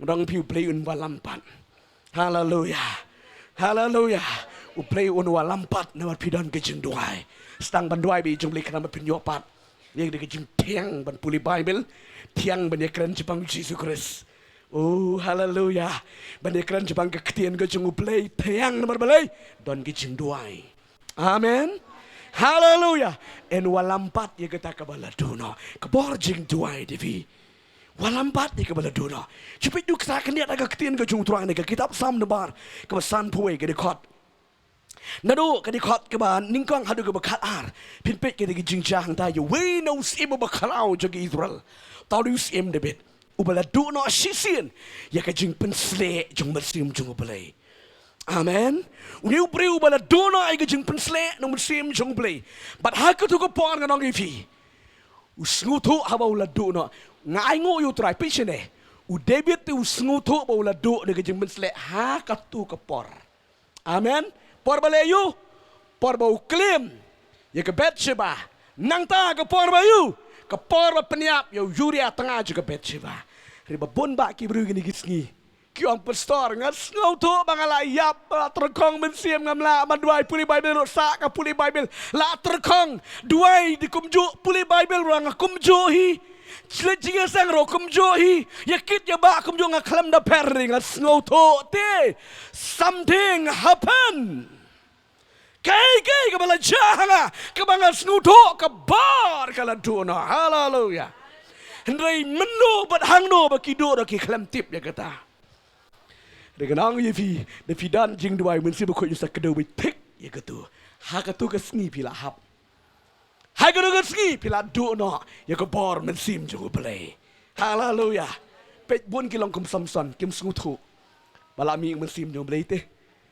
[SPEAKER 1] ngdong piu play un walampat hallelujah hallelujah u play un walampat na pidan ke jing duai stang ban duai bi jung le kana pin yo pat ye ke jing thiang ban puli bible thiang ban ye kran jipang Jesus Christ oh hallelujah ban ye kran jipang ke tien ke jung u play thiang na balai don ke jing duai amen hallelujah en walampat ye kata kabala duno kebor jing duai devi walampat ye kabala duno cepit duk sa kenia daga ketien ke jung truang ne ke kitab sam nebar ke san puwe ke dekot nado ke dekot ke ban ningkong hadu ke bakat ar pinpet ke de jing jang ta ye we no sim ba khalau jogi Israel tau du sim debit ubala du no sisin ya ka jing pensle jong bersim jong belai. Amen. Uniu priu bala du no ai ka jing pensle no bersim jong belai. But ha ka tu ko por ka nong ifi. Usngutu haba ula du no ngai ngo yu try pishene. U David tu usngutu ba ula du ne ka jing pensle ha ka tu ko por. Amen. Por bale yu por ba uklim. Ya ka bet sheba. Nang ta ka por ba yu. Ka por ba peniap yo yuria tengah juga bet sheba. Riba bon ba ki bru gini gisngi. Ki ang pastor ngas ngau tu bangala yap la terkong mensiam ngam la man duai puli Bible sa ka puli Bible la terkong duai di kumju puli Bible rang kumju hi. Sila jinga sang ro kumju hi. Yakit ya ba kumju ngaklam da perring ngas ngau tu te. Something happen. Kay kabala jahanga kabanga snuto kabar kala duna. Hallelujah. Hendrai menu bat hangno bakido ki klam tip ya kata. Dengan ang yefi de fidan jing duai mensi bako yusa kedo tik ya katu. Ha katu ka sngi pila hap. Ha katu ka sngi pila duna ya ka bar mensim jo play. Hallelujah. Pet bun kilong kum samson kim snuto. Bala mi mensim jo play te.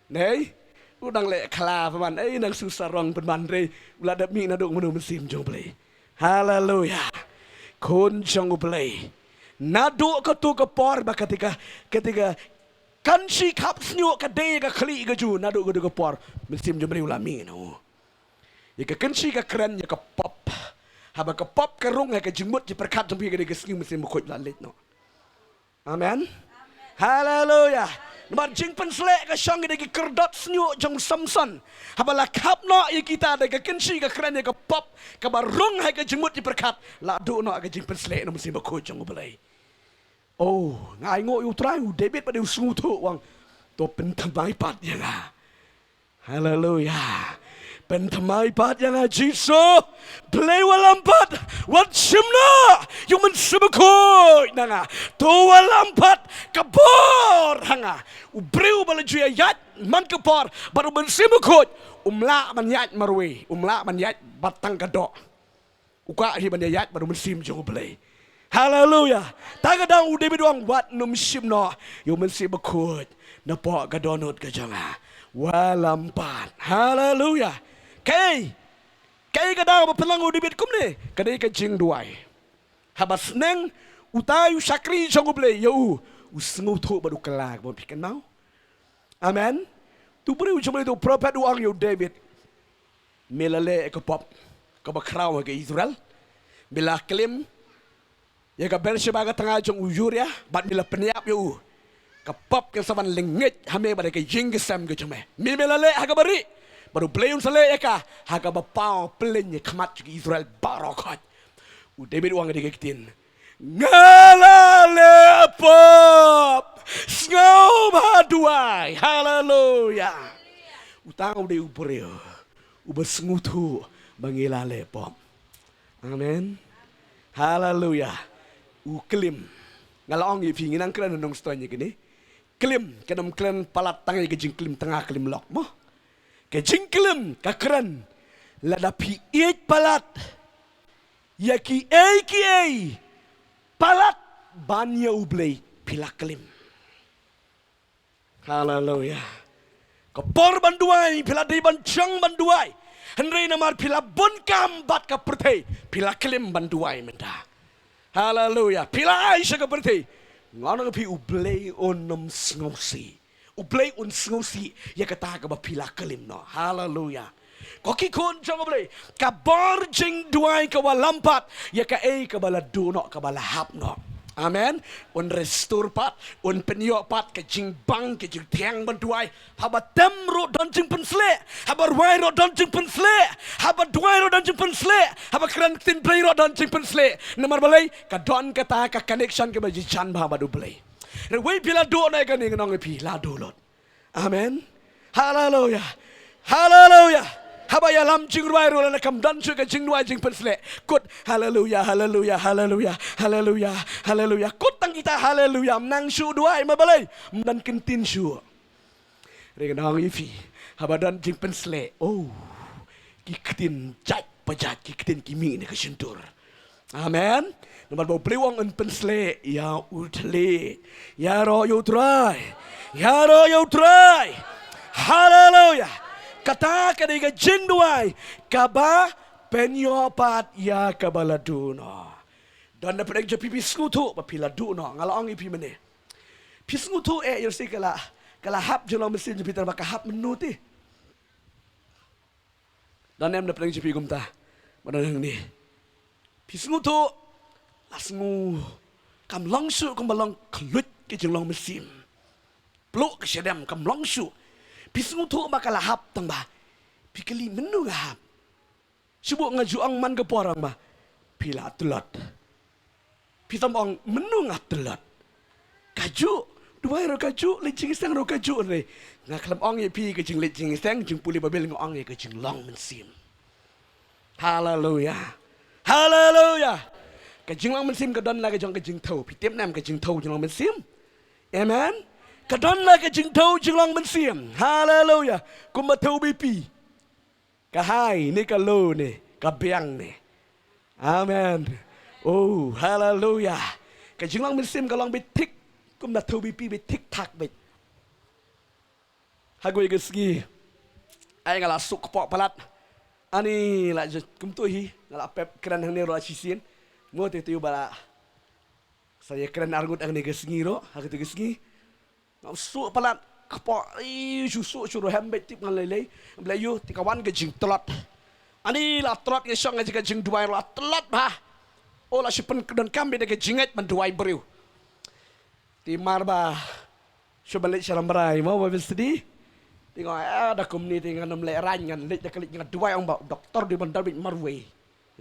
[SPEAKER 1] Nei udang le kala paman nang susarong penman re ulada mi na dok menu mensim jo play. Hallelujah. Kun jong play. Nado ka tu ka por ba ketika kansi kap snyo ka de ka khli ka ju nado ka por mensim jo play ulami no. Ya ka kansi ka kran ya ka pop. Haba ka pop ka rung ka jimut ji perkat jom pi ka de ka sing mensim ko lalit no. Amen. Hallelujah. Namar jing pensle ka syang de ki kerdot snyo jong samson. Habala kap no ya kita de ka kensi ka kran ya ka pop ka barung ha ka jimut di perkat la do no ka jing pensle no musim ko jong belai. Oh, ngai ngo yu trai u David pa de su tu wang to pen thamai pat ya la. Hallelujah. Pen thamai pat ya la Jesus. Play walampat wat simna yu men subako nanga to walampat kabor hanga ubreu bala juya yat man kapor baru men subako umla man yat marwe umla man yat batang kado uka hi man yat baru men sim jo play. Hallelujah. Tagadang u David wang wat num simno yu men subako na po kadonot ka janga walampat. Hallelujah. Kay kadang pelang udibit kum ni kadai ka jing duai. Habas neng utayu sakri jong ble yo usngu tu baru kelak bon pikan mau. Amen. Tu beri ujung itu prophet uang yo David. Melale ke pop ke bakrau ke Israel. Bila klim ya ka Beersheba ka tengah jong ujuria bat bila peniap yo. Ke pop ke saban lengit hame pada ke jing gesam ke jome. Melale ha ka beri baru playun sale eka haga bapau plenye khamat ki Israel barokat u David wang de kitin ngalale pop ngau ba duai. Hallelujah. Utang de ubreo u besngutu bangilale pop. Amen. Hallelujah. U klim ngalong yi phi nginang kran nong stonya kini klim kanam klan palat tangai ke jing klim tengah klim lok mo ke jingklem kakran ladapi it palat yaki ki palat banya ublay pilaklim. Hallelujah. Kapor banduai piladai bancang banduai henry namar pilabon kambat ka pertei pilaklim banduai menda. Hallelujah. Pila Aisyah ka pertei ngono pi ublay onom sngosi ublay un sngosi ya kata ka bapila kalim no. Hallelujah. Koki kon jong ublay ka borjing duai ka walampat ya ka ka baladu no ka balahap no. Amen. Un restore pat un penyo pat ka jing bang ka jing tiang banduai haba temro don jing pensle haba ruai ro don jing pensle haba duai ro don jing pensle haba kran tin play ro don jing pensle namar balai ka don kata ka connection ka baji chan ba badu play. Wei pila do na ka ning nong pi la do lot. Amen. Hallelujah. Hallelujah. Habaya lam jing ruai ro na kam dan chu ka jing ruai jing pensle. Kut hallelujah hallelujah hallelujah hallelujah hallelujah. Kut tang kita hallelujah nang shu duai ma balai dan kentin shu. Reng nong ifi habadan jing pensle. Oh. Ki ketin jat pajat ki ketin kimi ni ka sentur. Amen. Nomor bau peliwang en pensle ya utli. Ya ro you try. Ya ro you try. Hallelujah. Kata kadiga jing duwai kaba penyopat ya kabaladuno. Dan dapat je pipi skutu papila duno ngalaong ipi mene. Pi skutu yersi kala hap jelong mesin je pitar baka hap menuti. Dan em dapat je pi gumta. Manang ni. Pi skutu lasngu kam longsu kam balong klut ke jelong mesin. Pluk ke sedam kam longsu. Pisngu tu bakal lahap tang ba. Pikeli menu lahap. Sebut ngaju ang man ke porang ba. Pila telot. Pitam ang menu ngat telot. Kaju. Duwai ro kaju. Lecing istang ro kaju re. Ngaklam ang ye pi ke jing lecing istang. Jing puli babel ngong ye ke jing long mensim. Hallelujah. Hallelujah. Ke jing long mensim ke don la ke jong ke jing tau. Pitip nam ke jing tau jing long mensim. Amen. Kadon la ke jing tau jing long mensim. Hallelujah. Kuma tau bipi. Kahai ni kalau ni. Kabiang ni. Amen. Oh, hallelujah. Ke jing long mensim kalong bitik. Kuma tau bipi bitik tak bit. Hagoi ke segi. Ay ngala suk pok palat. Ani la kum tu hi. Ngala pep keren hang ni ro asisin. Mo te tu bala. Saya keren argut ang ni ke segi ro. Hag tu ke segi. Ngau suk palat kepok susuk suruh hembet tip ngan lelei belayu tikawan ke jing telot ani la telot ke song ke jing duwai la telot bah ola sipen kedon kambe ke jinget man duwai beriu timar bah sobalik salam rai mau ba sedih tengok ada community ngan nam le ran ngan le kelik ngan duwai ong ba doktor di bandar bit marwe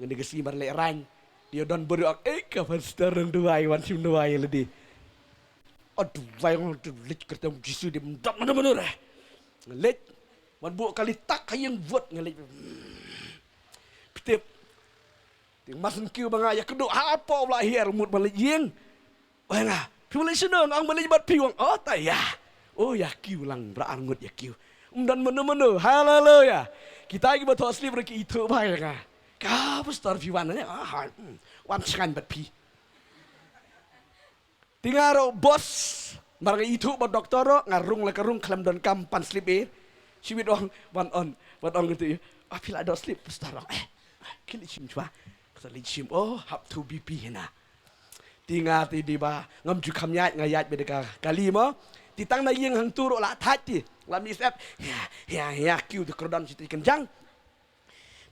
[SPEAKER 1] ngan de si bar le ran dia don beriu ka pastor duwai wan sim duwai ledi aduh, bayang tu lek kerja jisu dia mendak mana-mana dah. Lek, man buat kali tak kayang buat ngelik. Pitip, ting masan kiu banga ya kedua apa pula hier mut balik yeng. Banga, piu lek senang ang balik bat piuang. Oh tak ya. Oh ya kiu lang berangut ya kiu. Dan mana-mana, haleluya. Kita lagi betul asli berki itu bayang. Kau pastor piuan ni, wan sekan bat pi. Tingaro bos barang itu buat doktor ngarung le karung klam don kampan slip Sibit orang one on gitu ya. Pila ada slip pastor. Kili sim cua. Kata sim hap tu BP na. Tinga ti di ba ngam ju kamyat ngayat bedeka kali mo. Titang na yeng hang turu la thati. Lam isap ya kiu tu kerdan situ kenjang.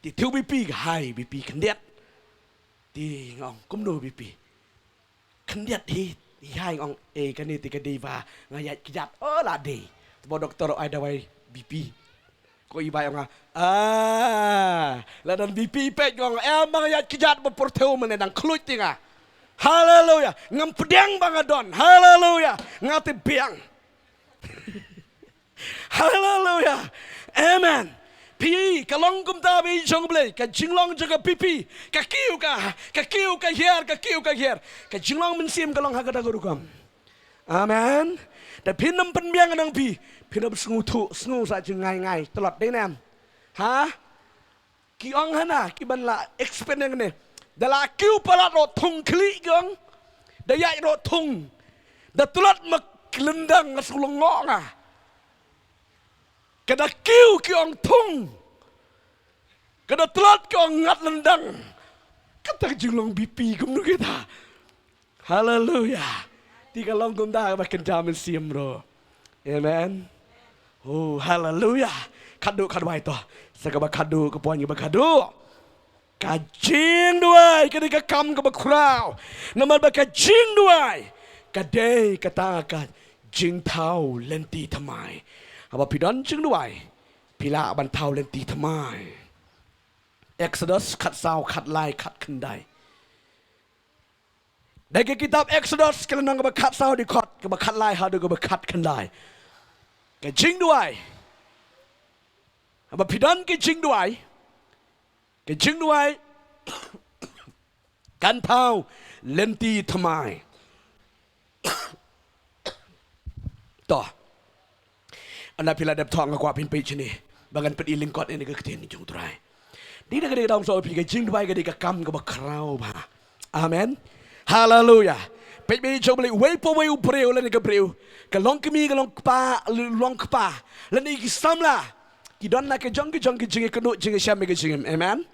[SPEAKER 1] Ti tu BP hai BP kendiat. Ti ngong kumno BP. Kendiat hai ngong kan ni tiga diva ngayat kijat la de. Bo doktor ai dawai BP. Ko iba yang la dan BP pet ngong emang ngayat kijat berporteu menedang kluit tinga. Haleluya. Ngam pedang bangadon. Haleluya. Ngati biang. Haleluya. Amen. Pi kalong kum tabi jong blai ka jinglong jaga pipi ka kiu ka hier ka jinglong mensim kalong hagada gurukam. Amen. Da pinam penbiang nang pi pinam sengu sa ngai telot dei nam. Ha? Ki ong hana ki ban la expand nang ne. Da la kiu palat ro thung kli gong. Da yai ro thung. Da telot mak lendang ngasulong ngok kada kiu kiong tung. Kada telat kiong ngat lendang. Kata jinglong BP kumnu kita. Haleluya. Tiga long kum dah makin jamin siam bro. Amen. Oh haleluya. Kadu itu. Sekaba kadu kepuan ke kadu. Kajing duai ketika kam ke bakurau. Nama bakajing duai. Kadai katakan jing tau lenti tamai. Apa pidan jing duai pila ban tau lenti tamai. Exodus kat sau kat lai kat kendai. Dari kitab Exodus kalau nang kat sau di kat ke kat lai hadu ke kat kendai. Ke jing duai. Apa pidan ke jing duai? Ke jing duai kan tau lenti tamai. Toh anda pila dap thong ngakwa pin page ni bangan pet iling kot ini ke ketin jung trai di dah gede dong so pi ke jing duai gede ke kam ke bakrau ba Amen. Hallelujah. Peit me jong beli wei po wei ubreu le ni gabreu. Kalong kemi kalong pa long pa. Le ni samla. Ki don na ke jong ki jingi kenu jingi syam ke jingim. Amen.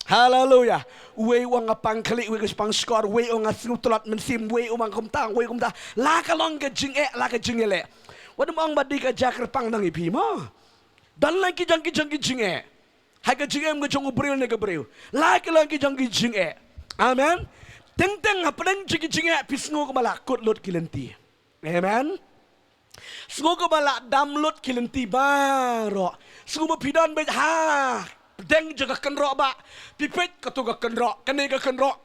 [SPEAKER 1] Hallelujah. Wei wang apang kali wei ke pang skor wei ong asu tulat mensim wei umang komtang wei komta. La kalong ke jing la ke jing le. Wadum ong badi ka jakar pang nang ipi mo. Dan lagi jang ki jing hai ke jing ke jong ubreu ne gabreu. La kalong ki jang ki jing Amen. Teng-teng apa jing pisngo ko bala kot lot kilenti. Amen. Sngo ko bala dam lot kilenti baro. Sngo pidan be ha. Deng jaga kenro ba. Pipet katuga kenro, kanega kenro.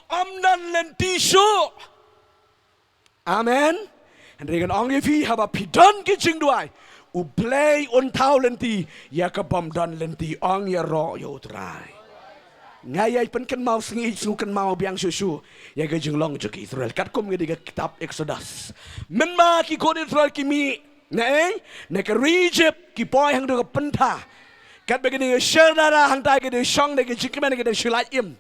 [SPEAKER 1] Om dan lenti shuh. Amen. Henrikan ong yefi haba pidan ki jing duwai. Uplay on tau lenti ya ka bom dan lenti ong ya ro yo trai. Ngayay pen kan mau sengi su kan mau biang shuh ya ga jing long jok Israel kat kom ngedi kitab Exodus men ma ki kon Israel ki mi ne ka Egypt ki boy hang do penta kat begini sherdara hang tai ke de shong de ke jikmen ke de shilai im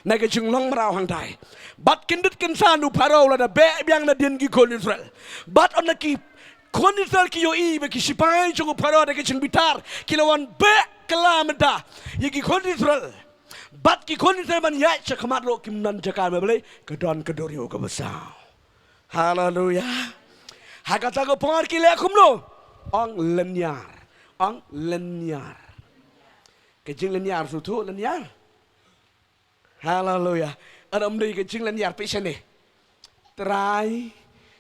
[SPEAKER 1] ne ka jing long marau hang tai bat kindit kin sanu parau la da be biang na din ki kon Israel bat on ki kon Israel ki yo i be ki sipai jong parau de ke jing bitar kilawan be kelamda ye ki kon Israel Bat ki kon Israel man yai cakamat lo kim nan cakar mebeli kedon kedorio ke besar. Hallelujah. Hakata ko pengar ki le akum lo. Ong lenyar. Kejing lenyar sutu lenyar. Hallelujah. Adam di kejing lenyar pisah ni. Terai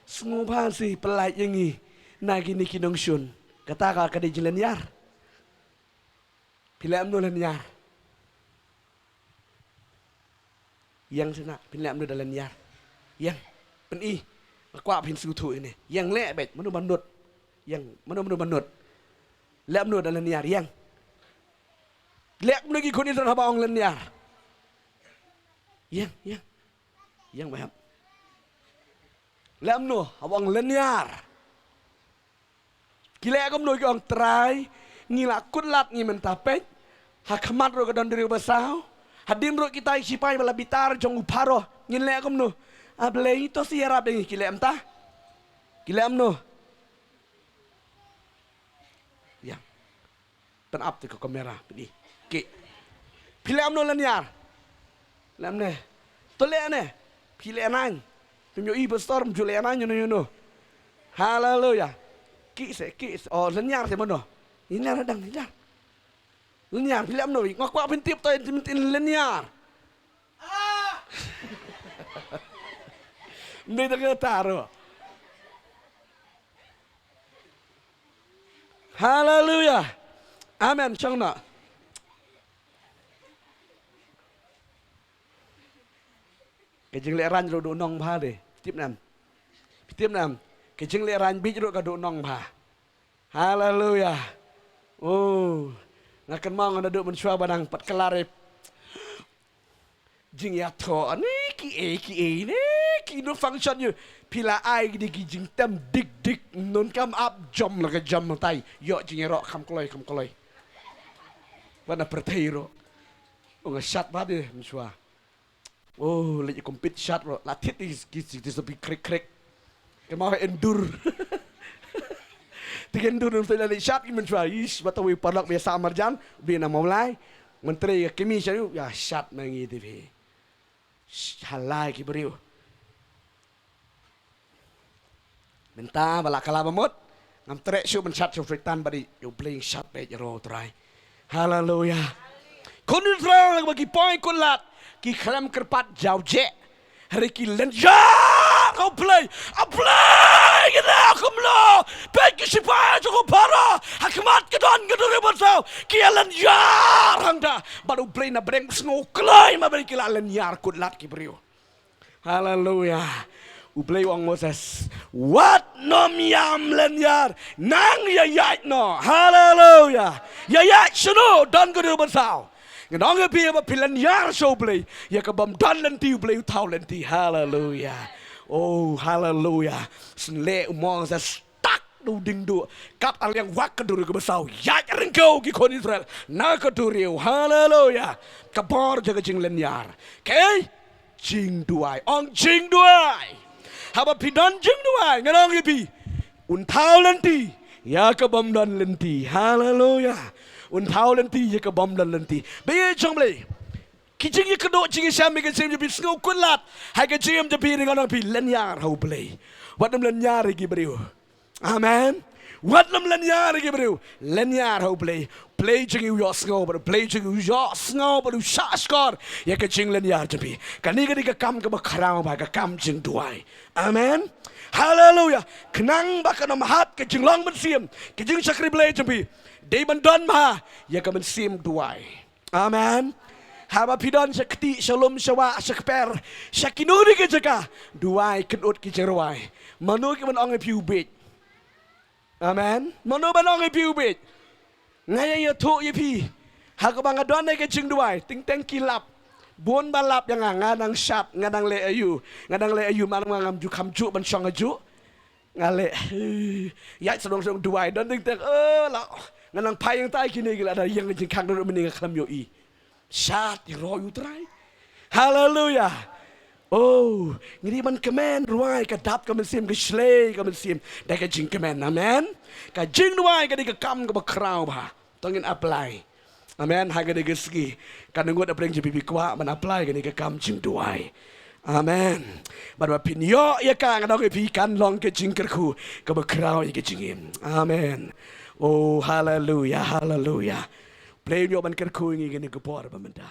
[SPEAKER 1] sengupan si pelai yengi nagi ni kinong syun. Kata ka kejing lenyar. Pilih amno lenyar. Yang sana pinlap nu dalam yar. Yang peni kuat pin sutu ini. Yang lek bet menu bandut. Yang menu bandut. Lek nu dalam yar yang. Lek nu gi kon Israel haba ong len yar. Yang bayam. Lek nu haba ong len yar. Kile kom nu gi ong trai ngilak kutlat ngi mentapet. Hakamat ro kadon diri basau. Hadien ro kita sipai bala bitar jong uparo ngin le kom no ablei to si arab dengi kile amta kile amno ya pen up te kamera pedi ke pile amno lanyar lamne to le ne pile nang tunyo i bestorm jule nang no hallelujah ki oh lanyar se mono ini radang lanyar Lenyar, pilih amno, ngak pintip tu lenyar. Mereka kena taruh. Hallelujah. Amen. Cangna. Kejeng leran ro do nong pha de. Tiếp nam. Kejeng leran bij ro ka do nong pha. Hallelujah. Oh. Ngakan mau ngana duk mencuba badang pat kelarip. Jing ya to ni ki ni ki no function you pila ai di ki jing tem dik non kam up jom la ka jam tai yo jing ro kam koloi. Wana pertairo. Nga shot ba de mencuba. Oh, let you compete shot ro. La tit is to be krek. Kemau endure. Tiga dulu untuk lari shot ini mencuba. Ish, betul we parlok biasa amarjan. Beli nama mulai. Menteri kami cakap, ya shot mengi TV. Halai kiberiu. Mentah balak kalah mamut. Ngam trek show men-shot syufritan badi. You playing shot baik jero try. Hallelujah. Kon Israel bagi poin kulat. Ki kelam kerpat jauh je. Hari ki lenjar. Kau play. Kita aku melo. Baik siapa cukup para. Hakmat kedon keduri bersau. Kialan yar hangda. Baru play na breng snoklay. Mabalik kialan yar kulat kiberiu. Hallelujah. Uplay wang Moses. What nom yam lenyar. Nang yayat no. Hallelujah. Yayat sunu don keduri bersau. Ngang pi ba pilan yar show play. Ya kabam don lenti play tau lenti. Hallelujah. Oh, hallelujah. Senle umong sa stuck do ding do. Kat al yang wak keduri ke besau. Ya rengkau ki kon Israel. Na keduri. Hallelujah. Kabor jaga jing lenyar. Okay? jing duwai ong jing duwai haba pidon jing duwai ngarong ipi un thau lenti ya ka bom don lenti hallelujah un thau lenti ya ka bom don lenti be chong ble ki jing ya ka do jing sham me ka jing bi sngau kulat ha ka jingจะpi ngarong pi len yar hau ble wat nam len yar gi briu amen wat nam len yar gi briu len yar hau ble play jing you sngau but play jing you sngau but sha skor ya ka jing len yarจะpi ka ni ka kam ka ba kharao ba ka kam jing duai amen hallelujah kenang bakal mahat ke jing long man sim ke jing sakri bleจะpi dei ban don ma ya ka man sim duai amen haba pidon sakti shalom shawa sakper shakinuri ke jaka duai kenut ki jerwai manu ki man ong piu bit amen manu ban ong piu bit ngai ya thu ye pi ha ka bang adon ke jing duai ting teng kilap buon balap yang ngadang syap ngadang le ayu malam ngam ju kam ju ban song aju ngale ya sedong duai don ting teng la ngadang pai yang tai kini gila ada yang jing kang do mening klam yo i Shat royu try. Hallelujah. Oh, ngiri man kemen ruai ka dap ka men sim ka shlei ka men sim da ka jing kemen amen. Ka jing ruai ka di ka kam ka ba kraw ba. Tongin apply. Amen. Ha ka di ka ski. Ka nungot apreng je pipi kwa man apply ka di ka kam jing duai. Amen. Badwa pinyo ya ka ngadong pi kan long ka jing kerku ka ba kraw ya ka jingim. Amen. Oh, hallelujah. Hallelujah. Play yo man kerku ngi gini khubor ba menda.